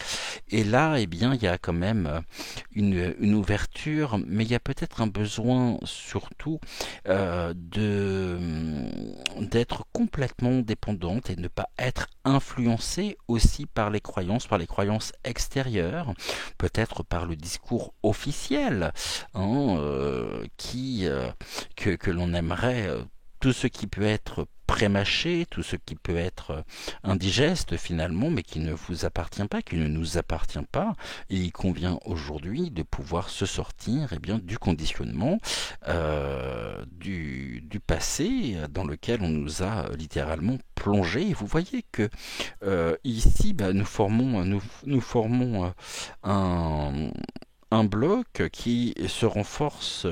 Et là, il y a quand même une ouverture, mais il y a peut-être un besoin surtout d'être complètement dépendante et de ne pas être influencé aussi par les croyances extérieures, peut-être par le discours officiel, hein, que l'on aimerait... tout ce qui peut être prémâché, tout ce qui peut être indigeste finalement, mais qui ne vous appartient pas, qui ne nous appartient pas. Et il convient aujourd'hui de pouvoir se sortir du conditionnement du passé, dans lequel on nous a littéralement plongé. Et vous voyez que ici, nous formons un un bloc qui se renforce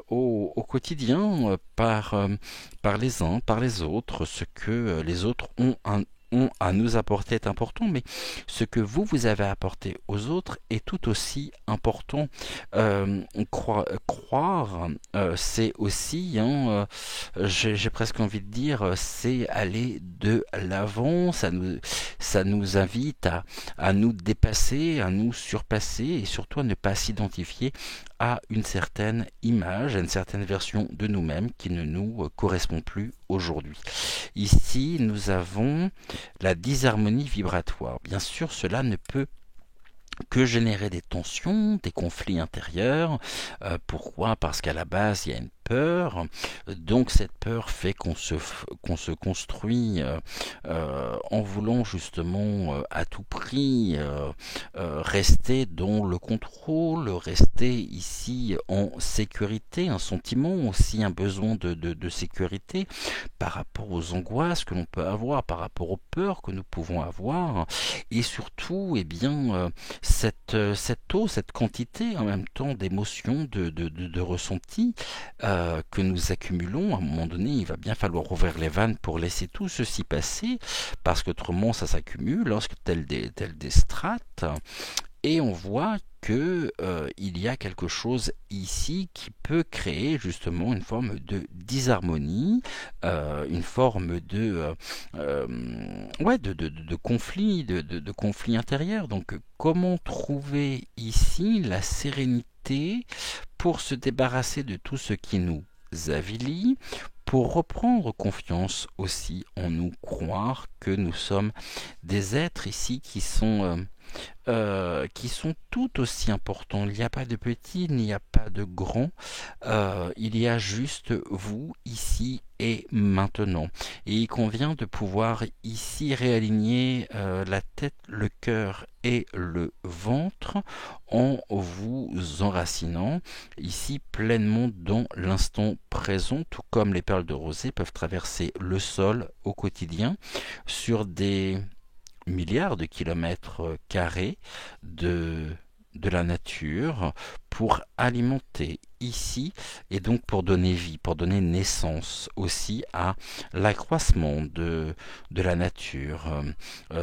au quotidien par les uns, par les autres. Ce que les autres ont à nous apporter est important, mais ce que vous avez apporté aux autres est tout aussi important. Croire, c'est aussi, j'ai presque envie de dire, c'est aller de l'avant. Ça nous invite à nous dépasser, à nous surpasser et surtout à ne pas s'identifier à une certaine image, à une certaine version de nous-mêmes qui ne nous correspond plus aujourd'hui. Ici, nous avons la disharmonie vibratoire. Bien sûr, cela ne peut que générer des tensions, des conflits intérieurs. Pourquoi? Parce qu'à la base, il y a une peur. Donc cette peur fait qu'on se construit en voulant justement à tout prix rester dans le contrôle, rester ici en sécurité, un sentiment aussi, un besoin de sécurité par rapport aux angoisses que l'on peut avoir, par rapport aux peurs que nous pouvons avoir, et surtout, eh bien, cette eau, cette quantité en même temps d'émotions, de ressentis que nous accumulons. À un moment donné, il va bien falloir ouvrir les vannes pour laisser tout ceci passer, parce qu'autrement ça s'accumule, lorsque tel des strates, et on voit que il y a quelque chose ici qui peut créer justement une forme de disharmonie, une forme de conflit, de conflit intérieur. Donc comment trouver ici la sérénité pour se débarrasser de tout ce qui nous avilit, pour reprendre confiance aussi en nous, croire que nous sommes des êtres ici qui sont tout aussi importants. Il n'y a pas de petit, il n'y a pas de grand. Il y a juste vous, ici et maintenant. Et il convient de pouvoir ici réaligner la tête, le cœur et le ventre en vous enracinant ici pleinement dans l'instant présent, tout comme les perles de rosée peuvent traverser le sol au quotidien sur des milliards de kilomètres carrés de la nature pour alimenter ici et donc pour donner vie, pour donner naissance aussi à l'accroissement de la nature,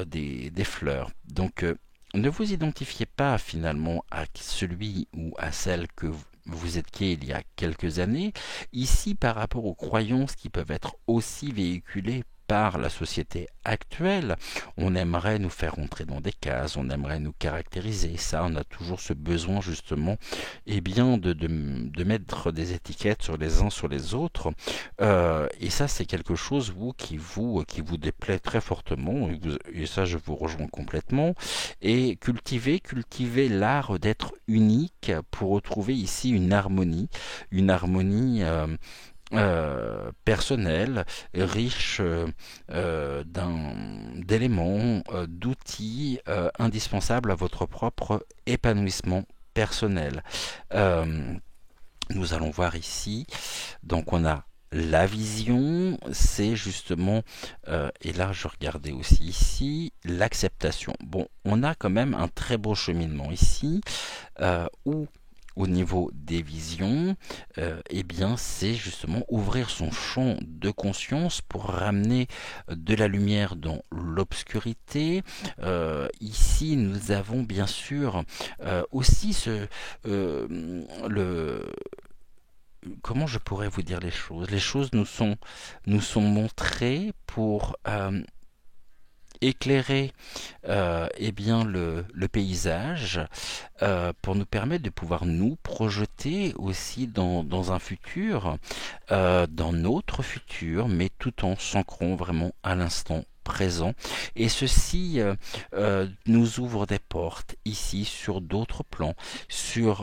des fleurs. Donc ne vous identifiez pas finalement à celui ou à celle que vous étiez il y a quelques années, ici par rapport aux croyances qui peuvent être aussi véhiculées par la société actuelle. On aimerait nous faire rentrer dans des cases, on aimerait nous caractériser. Ça, on a toujours ce besoin justement de mettre des étiquettes sur les uns sur les autres. Et ça, c'est quelque chose qui vous déplaît très fortement. Et ça, je vous rejoins complètement. Et cultiver l'art d'être unique pour retrouver ici une harmonie personnel, riche d'éléments, d'outils indispensables à votre propre épanouissement personnel. Nous allons voir ici, donc on a la vision, c'est justement, et là je regardais aussi ici, l'acceptation. Bon, on a quand même un très beau cheminement ici, où au niveau des visions, eh bien, c'est justement ouvrir son champ de conscience pour ramener de la lumière dans l'obscurité. Ici, nous avons bien sûr aussi comment je pourrais vous dire les choses? Les choses nous sont montrées pour éclairer eh bien le paysage pour nous permettre de pouvoir nous projeter aussi dans un futur, dans notre futur, mais tout en s'ancrant vraiment à l'instant présent, et ceci nous ouvre des portes ici sur d'autres plans, ça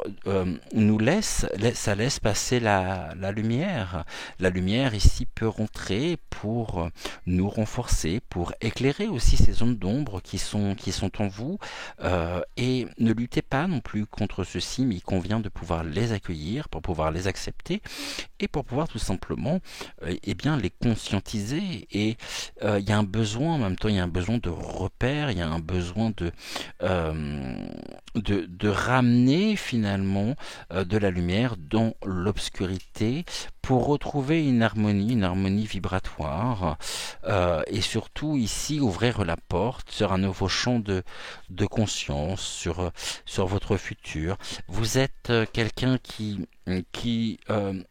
laisse passer la lumière. La lumière ici peut rentrer pour nous renforcer, pour éclairer aussi ces zones d'ombre qui sont en vous, et ne luttez pas non plus contre ceci, mais il convient de pouvoir les accueillir, pour pouvoir les accepter et pour pouvoir tout simplement eh bien les conscientiser. Et il y a un besoin besoin, en même temps il y a un besoin de repère, il y a un besoin de ramener finalement de la lumière dans l'obscurité pour retrouver une harmonie vibratoire, et surtout ici ouvrir la porte sur un nouveau champ de conscience, sur votre futur. Vous êtes quelqu'un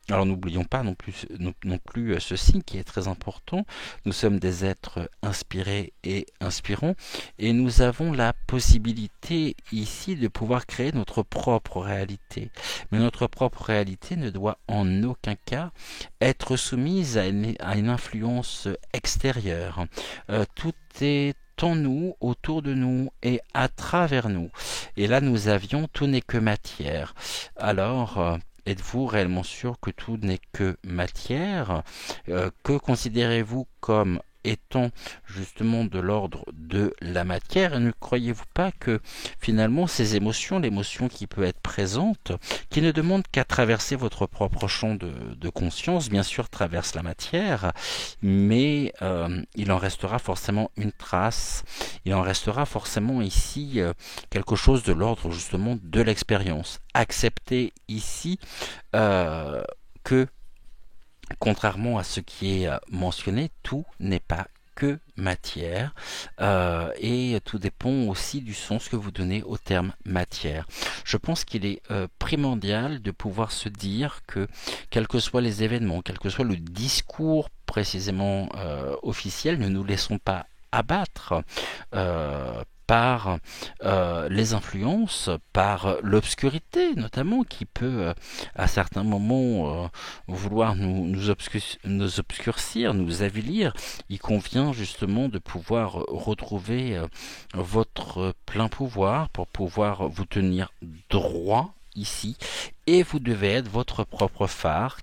alors n'oublions pas non plus ceci qui est très important, nous sommes des êtres inspirés et inspirants, et nous avons la possibilité ici de pouvoir créer notre propre réalité. Mais notre propre réalité ne doit en aucun cas être soumise à une influence extérieure. Tout est en nous, autour de nous et à travers nous. Et là, nous avions tout n'est que matière. Alors, êtes-vous réellement sûr que tout n'est que matière? Que considérez-vous comme étant justement de l'ordre de la matière? Et ne croyez-vous pas que finalement ces émotions, l'émotion qui peut être présente, qui ne demande qu'à traverser votre propre champ de conscience, bien sûr traverse la matière, mais il en restera forcément une trace, il en restera forcément ici quelque chose de l'ordre justement de l'expérience. Acceptez ici que contrairement à ce qui est mentionné, tout n'est pas que matière, et tout dépend aussi du sens que vous donnez au terme matière. Je pense qu'il est primordial de pouvoir se dire que quels que soient les événements, quel que soit le discours précisément officiel, ne nous laissons pas abattre par les influences, par l'obscurité notamment, qui peut à certains moments vouloir nous obscurcir, nous avilir. Il convient justement de pouvoir retrouver votre plein pouvoir pour pouvoir vous tenir droit ici, et vous devez être votre propre phare.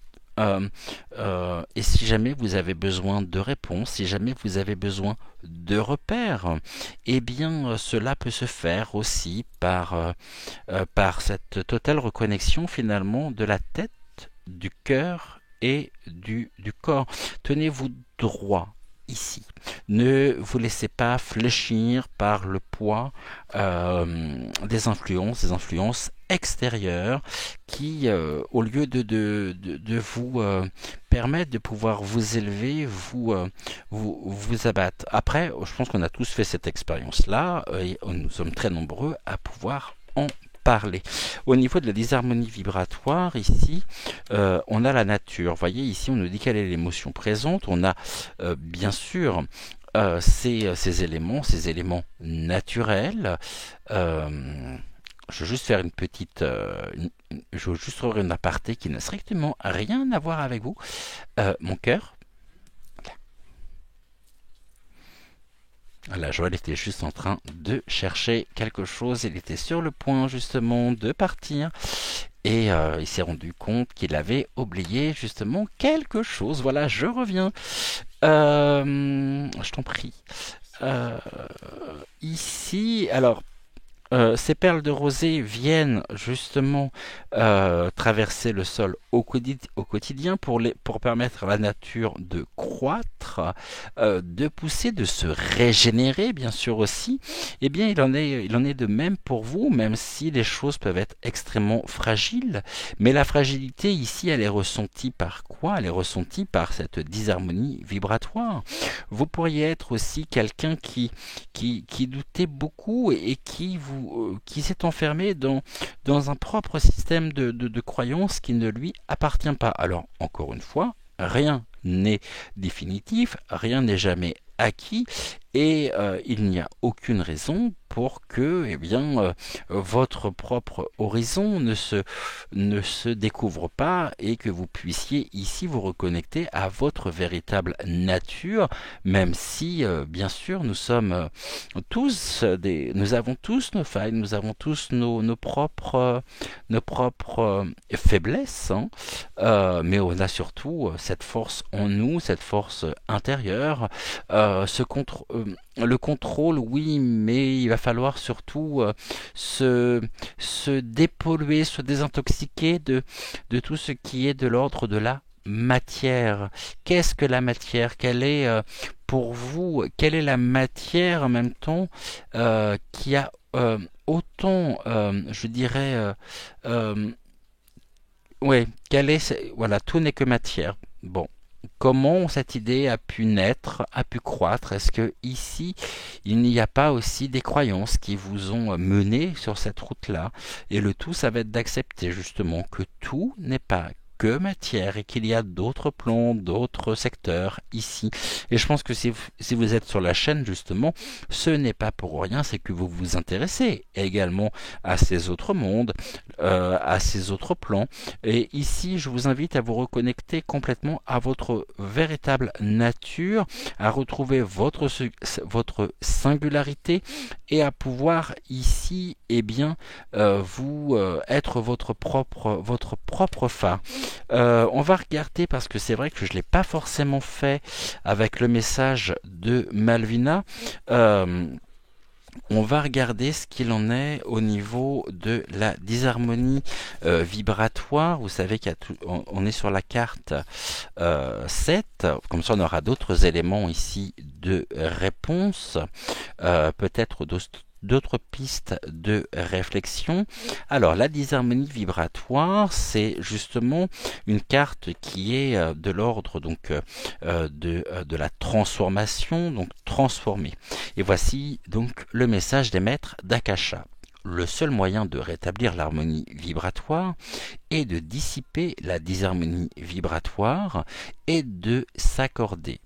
Et si jamais vous avez besoin de réponses, si jamais vous avez besoin de repères, eh bien cela peut se faire aussi par cette totale reconnexion finalement de la tête, du cœur et du corps. Tenez-vous droit ici. Ne vous laissez pas fléchir par le poids des influences extérieures qui, au lieu de vous permettre de pouvoir vous élever, vous abattent. Après, je pense qu'on a tous fait cette expérience-là, et nous sommes très nombreux à pouvoir en parler. Au niveau de la disharmonie vibratoire, ici, on a la nature. Vous voyez, ici, on nous dit quelle est l'émotion présente. On a, bien sûr, ces éléments naturels. Je vais juste faire une petite... je vais juste ouvrir une aparté qui n'a strictement rien à voir avec vous. Mon cœur. Là, Joël était juste en train de chercher quelque chose. Il était sur le point justement de partir. Et il s'est rendu compte qu'il avait oublié justement quelque chose. Voilà, je reviens. Je t'en prie. Ici, alors... ces perles de rosée viennent justement traverser le sol au quotidien pour permettre à la nature de croître, de pousser, de se régénérer bien sûr aussi. Eh bien il en est de même pour vous, même si les choses peuvent être extrêmement fragiles. Mais la fragilité ici, elle est ressentie par quoi? Elle est ressentie par cette disharmonie vibratoire. Vous pourriez être aussi quelqu'un qui doutait beaucoup et qui s'est enfermé dans un propre système de croyances qui ne lui appartient pas. Alors, encore une fois, rien n'est définitif, rien n'est jamais acquis, et il n'y a aucune raison pour que votre propre horizon ne se découvre pas et que vous puissiez ici vous reconnecter à votre véritable nature, même si bien sûr nous sommes nous avons tous nos failles, nous avons tous nos propres faiblesses, hein, mais on a surtout cette force en nous, cette force intérieure, le contrôle, oui, mais il va falloir surtout se dépolluer, se désintoxiquer de tout ce qui est de l'ordre de la matière. Qu'est-ce que la matière? Quelle est, pour vous, quelle est la matière en même temps qui a autant, je dirais, euh, ouais, voilà, tout n'est que matière. Bon. Comment cette idée a pu naître, a pu croître? Est-ce que ici, il n'y a pas aussi des croyances qui vous ont mené sur cette route-là? Et le tout, ça va être d'accepter justement que tout n'est pas que matière et qu'il y a d'autres plans, d'autres secteurs ici. Et je pense que si vous êtes sur la chaîne justement, ce n'est pas pour rien, c'est que vous vous intéressez également à ces autres mondes, à ces autres plans. Et ici, je vous invite à vous reconnecter complètement à votre véritable nature, à retrouver votre singularité et à pouvoir ici, eh bien, vous être votre propre phare. On va regarder parce que c'est vrai que je ne l'ai pas forcément fait avec le message de Malvina. Euh, on va regarder ce qu'il en est au niveau de la disharmonie vibratoire. Vous savez qu'on est sur la carte 7. Comme ça, on aura d'autres éléments ici de réponse. Peut-être d'autres pistes de réflexion. Alors, la disharmonie vibratoire, c'est justement une carte qui est de l'ordre donc de la transformation, donc transformer. Et voici donc le message des maîtres d'Akasha. Le seul moyen de rétablir l'harmonie vibratoire est de dissiper la disharmonie vibratoire et de s'accorder.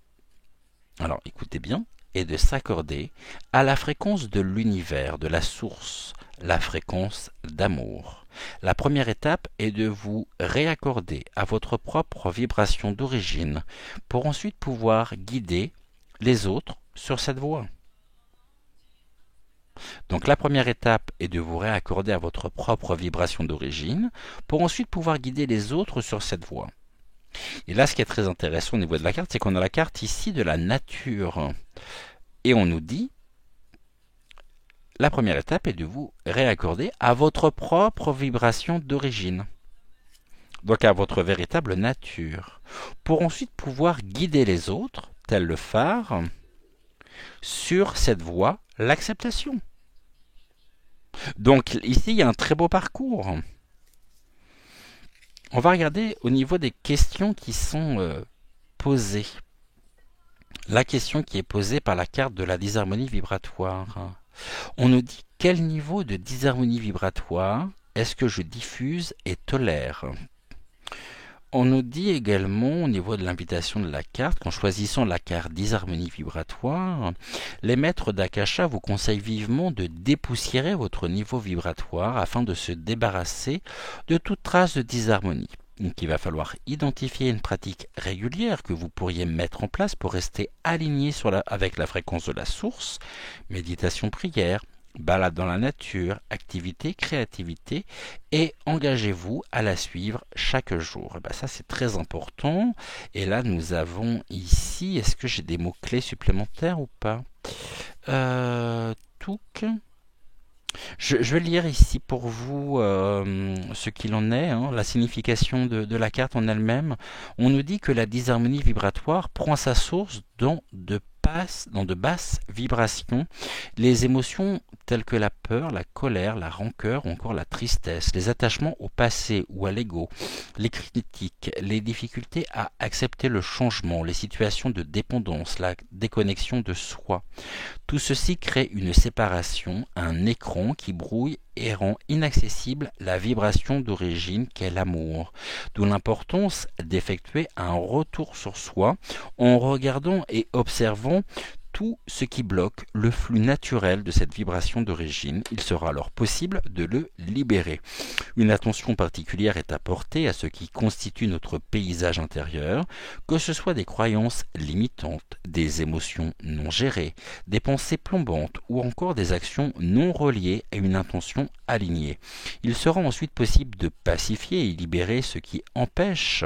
Alors, écoutez bien, et de s'accorder à la fréquence de l'univers, de la source, la fréquence d'amour. La première étape est de vous réaccorder à votre propre vibration d'origine pour ensuite pouvoir guider les autres sur cette voie. Donc la première étape est de vous réaccorder à votre propre vibration d'origine pour ensuite pouvoir guider les autres sur cette voie. Et là, ce qui est très intéressant au niveau de la carte, c'est qu'on a la carte ici de la nature. Et on nous dit, la première étape est de vous réaccorder à votre propre vibration d'origine. Donc à votre véritable nature. Pour ensuite pouvoir guider les autres, tel le phare, sur cette voie, l'acceptation. Donc ici, il y a un très beau parcours. On va regarder au niveau des questions qui sont posées. La question qui est posée par la carte de la disharmonie vibratoire. On nous dit quel niveau de disharmonie vibratoire est-ce que je diffuse et tolère? On nous dit également au niveau de l'invitation de la carte qu'en choisissant la carte disharmonie vibratoire, les maîtres d'Akasha vous conseillent vivement de dépoussiérer votre niveau vibratoire afin de se débarrasser de toute trace de disharmonie. Donc il va falloir identifier une pratique régulière que vous pourriez mettre en place pour rester aligné avec la fréquence de la source, méditation, prière, balade dans la nature, activité, créativité, et engagez-vous à la suivre chaque jour. Et bien ça c'est très important. Et là nous avons ici, est-ce que j'ai des mots-clés supplémentaires ou pas? Touk. Je vais lire ici pour vous ce qu'il en est, hein, la signification de la carte en elle-même. On nous dit que la disharmonie vibratoire prend sa source dans de basses vibrations. Les émotions telles que la peur, la colère, la rancœur ou encore la tristesse, les attachements au passé ou à l'ego, les critiques, les difficultés à accepter le changement, les situations de dépendance, la déconnexion de soi. Tout ceci crée une séparation, un écran qui brouille et rend inaccessible la vibration d'origine qu'est l'amour. D'où l'importance d'effectuer un retour sur soi en regardant et observant tout ce qui bloque le flux naturel de cette vibration d'origine. Il sera alors possible de le libérer. Une attention particulière est apportée à ce qui constitue notre paysage intérieur, que ce soit des croyances limitantes, des émotions non gérées, des pensées plombantes ou encore des actions non reliées à une intention alignée. Il sera ensuite possible de pacifier et libérer ce qui empêche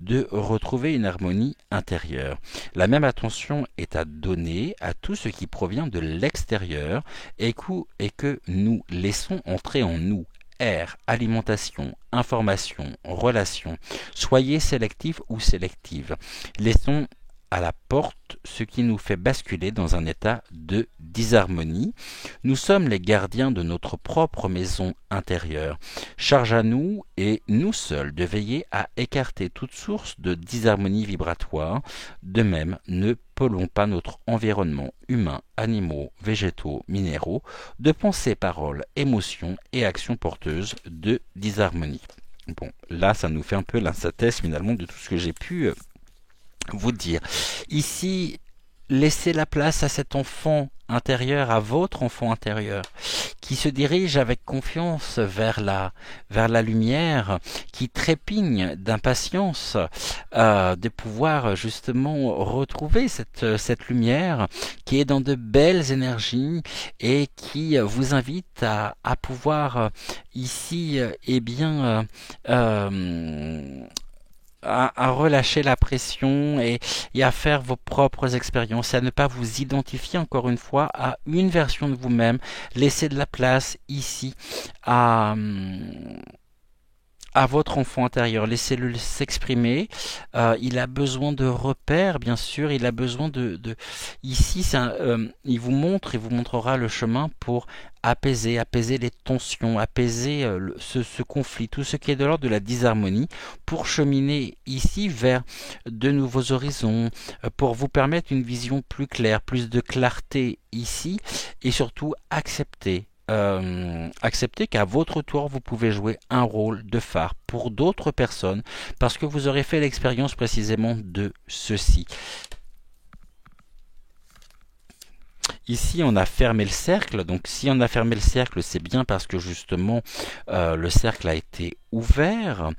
de retrouver une harmonie intérieure. La même attention est à donner à tout ce qui provient de l'extérieur et que nous laissons entrer en nous air, alimentation, information, relations. Soyez sélectif ou sélective. Laissons à la porte ce qui nous fait basculer dans un état de disharmonie. Nous sommes les gardiens de notre propre maison intérieure. Charge à nous et nous seuls de veiller à écarter toute source de disharmonie vibratoire. De même, ne polluons pas notre environnement humain, animaux, végétaux, minéraux, de pensées, paroles, émotions et actions porteuses de disharmonie. Bon, là, ça nous fait un peu la synthèse finalement de tout ce que j'ai pu vous dire. Ici, laissez la place à cet enfant intérieur, à votre enfant intérieur, qui se dirige avec confiance vers la lumière, qui trépigne d'impatience de pouvoir justement retrouver cette lumière qui est dans de belles énergies et qui vous invite à pouvoir ici, à relâcher la pression et à faire vos propres expériences, et à ne pas vous identifier encore une fois à une version de vous-même. Laissez de la place ici à votre enfant intérieur, laissez-le s'exprimer. Il a besoin de repères, bien sûr. Il a besoin ici, il vous montrera le chemin pour apaiser les tensions, apaiser ce conflit, tout ce qui est de l'ordre de la disharmonie, pour cheminer ici vers de nouveaux horizons, pour vous permettre une vision plus claire, plus de clarté ici, et surtout accepter qu'à votre tour vous pouvez jouer un rôle de phare pour d'autres personnes, parce que vous aurez fait l'expérience précisément de ceci. Ici, on a fermé le cercle, donc si on a fermé le cercle, c'est bien parce que justement le cercle a été ouvert.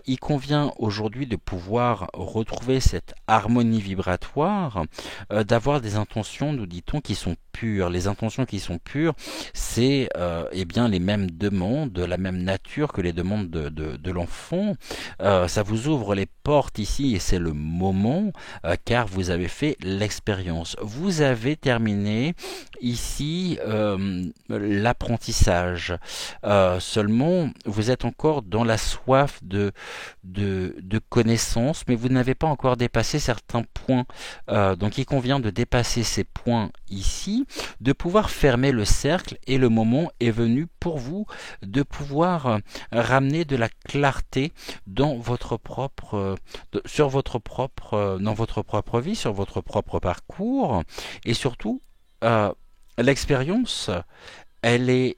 Il convient aujourd'hui de pouvoir retrouver cette harmonie vibratoire, d'avoir des intentions, nous dit-on, qui sont pures. Les intentions qui sont pures, c'est les mêmes demandes, de la même nature que les demandes de l'enfant. Ça vous ouvre les portes ici et c'est le moment, car vous avez fait l'expérience. Vous avez terminé ici l'apprentissage. Seulement, vous êtes encore dans la soif de connaissances, mais vous n'avez pas encore dépassé certains points. Donc il convient de dépasser ces points ici, de pouvoir fermer le cercle, et le moment est venu pour vous de pouvoir ramener de la clarté dans votre propre dans votre propre vie, sur votre propre parcours, et surtout l'expérience, elle est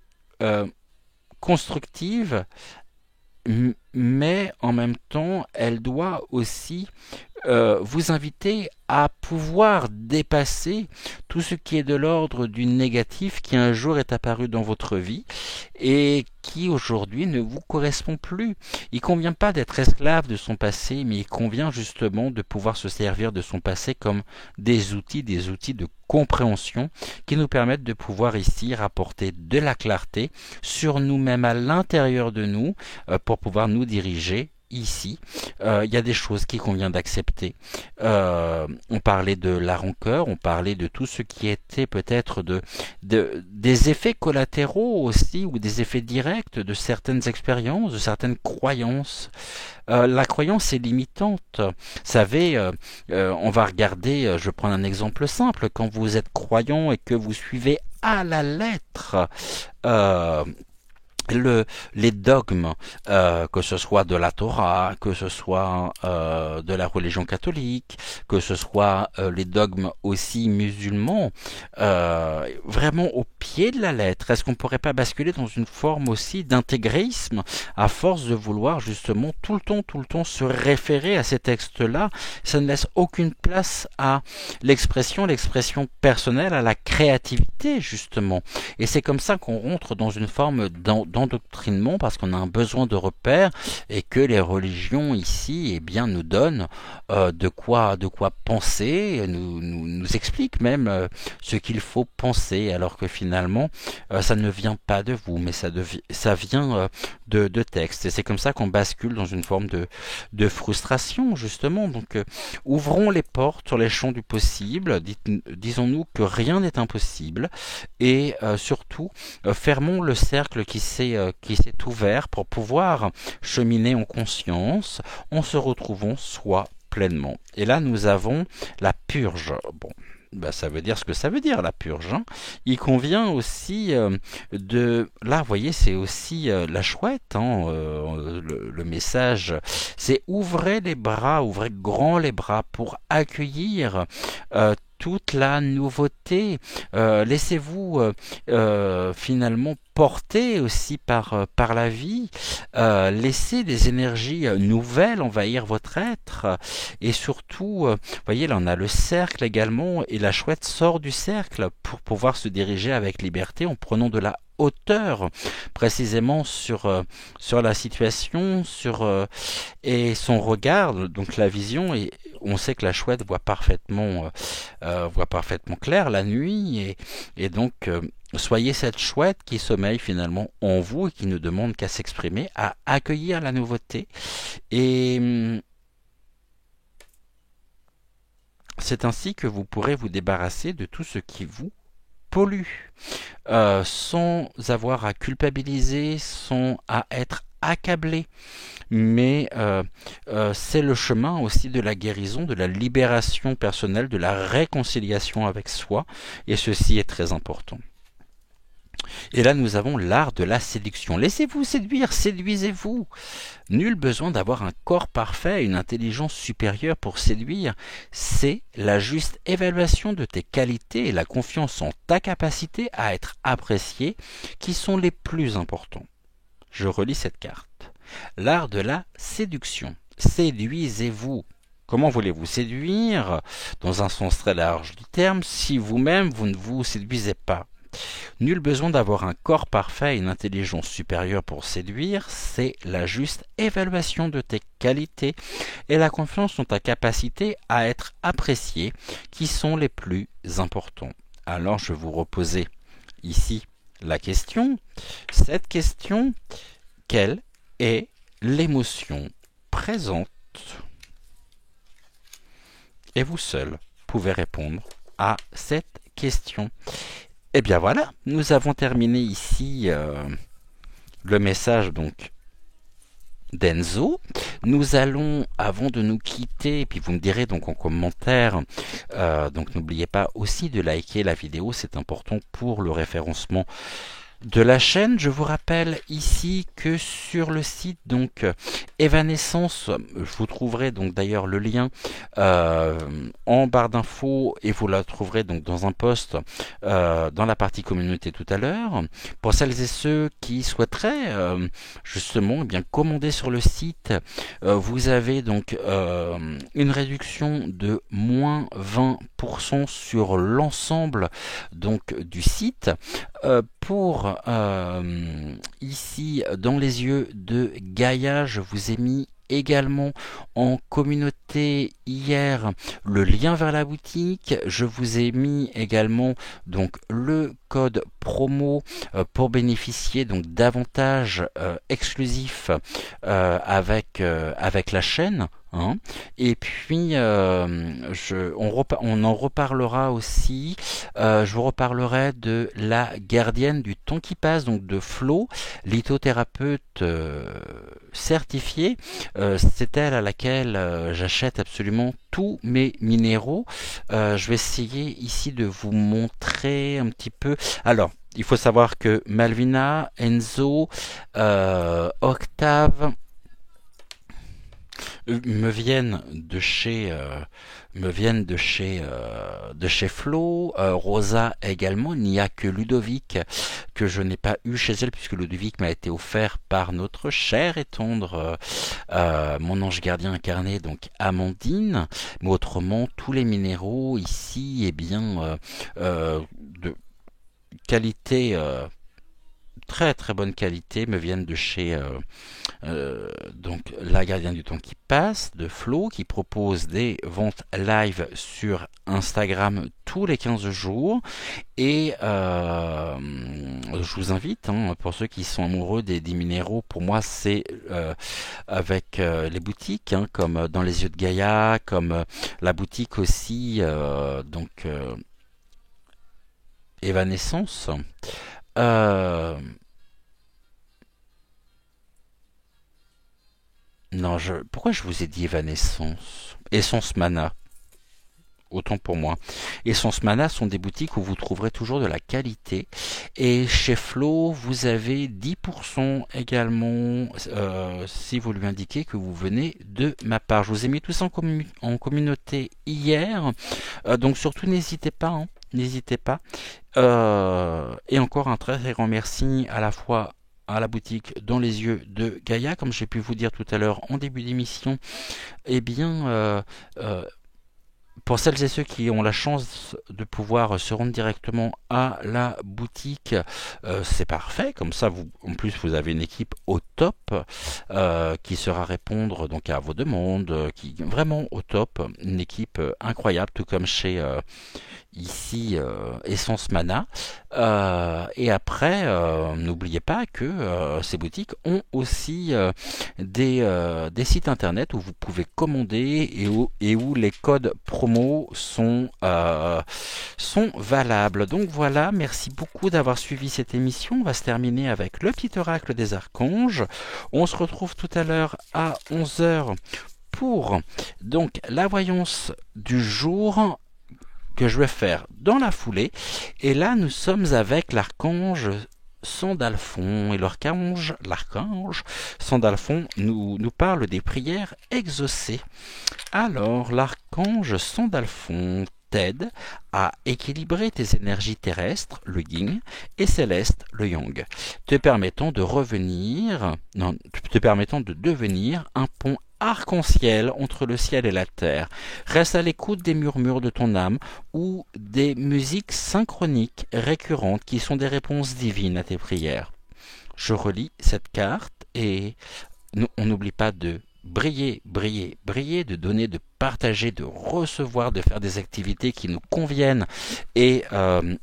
constructive, mais en même temps, elle doit aussi vous inviter à pouvoir dépasser tout ce qui est de l'ordre du négatif qui un jour est apparu dans votre vie et qui aujourd'hui ne vous correspond plus. Il ne convient pas d'être esclave de son passé, mais il convient justement de pouvoir se servir de son passé comme des outils de compréhension qui nous permettent de pouvoir ici rapporter de la clarté sur nous-mêmes, à l'intérieur de nous, pour pouvoir nous diriger. Ici, il y a des choses qu'il convient d'accepter. On parlait de la rancœur, on parlait de tout ce qui était peut-être des effets collatéraux aussi, ou des effets directs de certaines expériences, de certaines croyances. La croyance est limitante. Vous savez, on va regarder, je prends un exemple simple, quand vous êtes croyant et que vous suivez à la lettre les dogmes, que ce soit de la Torah, que ce soit de la religion catholique, que ce soit les dogmes aussi musulmans, vraiment au pied de la lettre. Est-ce qu'on ne pourrait pas basculer dans une forme aussi d'intégrisme, à force de vouloir justement tout le temps se référer à ces textes-là? Ça ne laisse aucune place à l'expression personnelle, à la créativité justement. Et c'est comme ça qu'on rentre dans une forme d'endoctrinement, parce qu'on a un besoin de repères, et que les religions ici nous donnent de quoi penser, nous expliquent même ce qu'il faut penser, alors que finalement ça ne vient pas de vous, mais ça vient de textes. Et c'est comme ça qu'on bascule dans une forme de frustration justement. Donc ouvrons les portes sur les champs du possible, disons-nous que rien n'est impossible, et surtout fermons le cercle qui qui s'est ouvert pour pouvoir cheminer en conscience en se retrouvant soi pleinement. Et là, nous avons la purge. Bon, bah, ça veut dire ce que ça veut dire, la purge, hein. Il convient aussi de... Là, vous voyez, c'est aussi la chouette, hein, le message, c'est ouvrez les bras, ouvrez grand les bras pour accueillir toute la nouveauté. Laissez-vous finalement porter aussi par la vie. Laissez des énergies nouvelles envahir votre être. Et surtout, vous voyez, là on a le cercle également, et la chouette sort du cercle pour pouvoir se diriger avec liberté en prenant de la hauteur précisément sur la situation, et son regard, donc la vision. Et on sait que la chouette voit parfaitement clair la nuit, et donc soyez cette chouette qui sommeille finalement en vous et qui ne demande qu'à s'exprimer, à accueillir la nouveauté. Et c'est ainsi que vous pourrez vous débarrasser de tout ce qui vous pollue, sans avoir à culpabiliser, sans à être accablé. Mais c'est le chemin aussi de la guérison, de la libération personnelle, de la réconciliation avec soi, et ceci est très important. Et là, nous avons l'art de la séduction. Laissez-vous séduire, séduisez-vous. Nul besoin d'avoir un corps parfait, une intelligence supérieure pour séduire. C'est la juste évaluation de tes qualités et la confiance en ta capacité à être apprécié qui sont les plus importants. Je relis cette carte. L'art de la séduction. Séduisez-vous. Comment voulez-vous séduire, dans un sens très large du terme, si vous-même vous ne vous séduisez pas? Nul besoin d'avoir un corps parfait et une intelligence supérieure pour séduire, c'est la juste évaluation de tes qualités et la confiance en ta capacité à être apprécié qui sont les plus importants. Alors je vais vous reposer ici la question. Cette question, quelle est l'émotion présente? Et vous seul pouvez répondre à cette question. Et bien voilà, nous avons terminé ici le message donc d'Enzo. Nous allons, avant de nous quitter, et puis vous me direz donc en commentaire, donc n'oubliez pas aussi de liker la vidéo, c'est important pour le référencement de la chaîne. Je vous rappelle ici que sur le site donc Evanescence, vous trouverez donc d'ailleurs le lien en barre d'infos, et vous la trouverez donc dans un post dans la partie communauté tout à l'heure. Pour celles et ceux qui souhaiteraient justement bien commander sur le site, vous avez donc une réduction de moins 20% sur l'ensemble donc du site. Pour ici dans les yeux de Gaïa, je vous ai mis également en communauté hier le lien vers la boutique. Je vous ai mis également donc le code promo pour bénéficier donc d'avantages exclusifs avec la chaîne. Hein. Et puis on en reparlera aussi. Je vous reparlerai de la gardienne du temps qui passe, donc de Flo, lithothérapeute certifiée. C'est elle à laquelle j'achète absolument tous mes minéraux. Je vais essayer ici de vous montrer un petit peu. Alors, il faut savoir que Malvina, Enzo, Octave me viennent de chez Flo. Rosa également. Il n'y a que Ludovic que je n'ai pas eu chez elle, puisque Ludovic m'a été offert par notre cher et tendre mon ange gardien incarné, donc Amandine. Mais autrement, tous les minéraux ici, eh bien de qualité très très bonne qualité, me viennent de chez donc la gardienne du temps qui passe de Flo, qui propose des ventes live sur Instagram tous les 15 jours. Et je vous invite, hein, pour ceux qui sont amoureux des minéraux, pour moi c'est avec les boutiques, hein, comme dans les yeux de Gaïa, comme la boutique aussi donc Evanescence. Non, pourquoi je vous ai dit Evanescence? Essence Mana, autant pour moi. Essence Mana sont des boutiques où vous trouverez toujours de la qualité. Et chez Flo, vous avez 10% également si vous lui indiquez que vous venez de ma part. Je vous ai mis tout ça en communauté hier. Donc surtout n'hésitez pas, hein. N'hésitez pas. Et encore un très très grand merci à la fois à la boutique Dans les yeux de Gaïa, comme j'ai pu vous dire tout à l'heure en début d'émission. Eh bien, pour celles et ceux qui ont la chance de pouvoir se rendre directement à la boutique, c'est parfait. Comme ça, en plus, vous avez une équipe au top qui saura répondre donc à vos demandes, qui vraiment au top, une équipe incroyable, tout comme chez ici Essence Mana. Et après, n'oubliez pas que ces boutiques ont aussi des sites internet où vous pouvez commander et où les codes promo sont valables. Donc voilà, merci beaucoup d'avoir suivi cette émission. On va se terminer avec le petit oracle des archanges. On se retrouve tout à l'heure à 11 heures pour donc la voyance du jour que je vais faire dans la foulée. Et là, nous sommes avec l'archange Sandalphon. Et l'archange Sandalphon nous parle des prières exaucées. Alors, l'archange Sandalphon t'aide à équilibrer tes énergies terrestres, le yin, et célestes, le yang, te permettant de devenir un pont arc-en-ciel entre le ciel et la terre. Reste à l'écoute des murmures de ton âme ou des musiques synchroniques récurrentes qui sont des réponses divines à tes prières. Je relis cette carte et on n'oublie pas de briller, briller, briller, de donner, de partager, de recevoir, de faire des activités qui nous conviennent et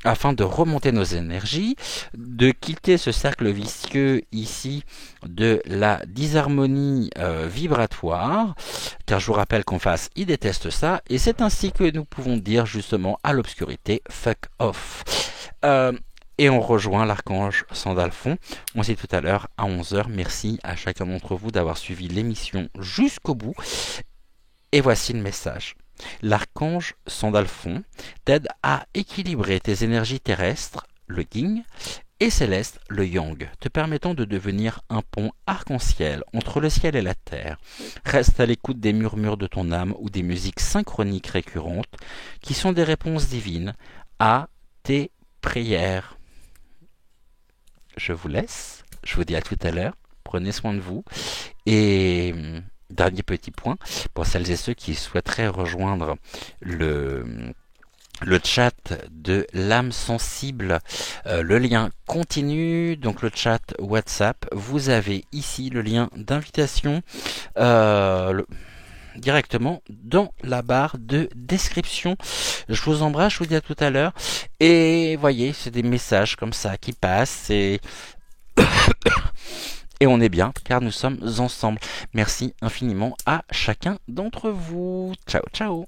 afin de remonter nos énergies, de quitter ce cercle vicieux ici de la disharmonie vibratoire, car je vous rappelle qu'en face, ils détestent ça, et c'est ainsi que nous pouvons dire justement à l'obscurité, fuck off. Et on rejoint l'archange Sandalphon. On se dit tout à l'heure à 11 heures. Merci à chacun d'entre vous d'avoir suivi l'émission jusqu'au bout. Et voici le message. L'archange Sandalphon t'aide à équilibrer tes énergies terrestres, le yin, et céleste, le yang, te permettant de devenir un pont arc-en-ciel entre le ciel et la terre. Reste à l'écoute des murmures de ton âme ou des musiques synchroniques récurrentes qui sont des réponses divines à tes prières. Je vous laisse, je vous dis à tout à l'heure, prenez soin de vous, et dernier petit point, pour celles et ceux qui souhaiteraient rejoindre le chat de l'âme sensible, le lien continue, donc le chat WhatsApp, vous avez ici le lien d'invitation, directement dans la barre de description. Je vous embrasse, je vous dis à tout à l'heure. Et voyez, c'est des messages comme ça qui passent et on est bien car nous sommes ensemble. Merci infiniment à chacun d'entre vous. Ciao, ciao.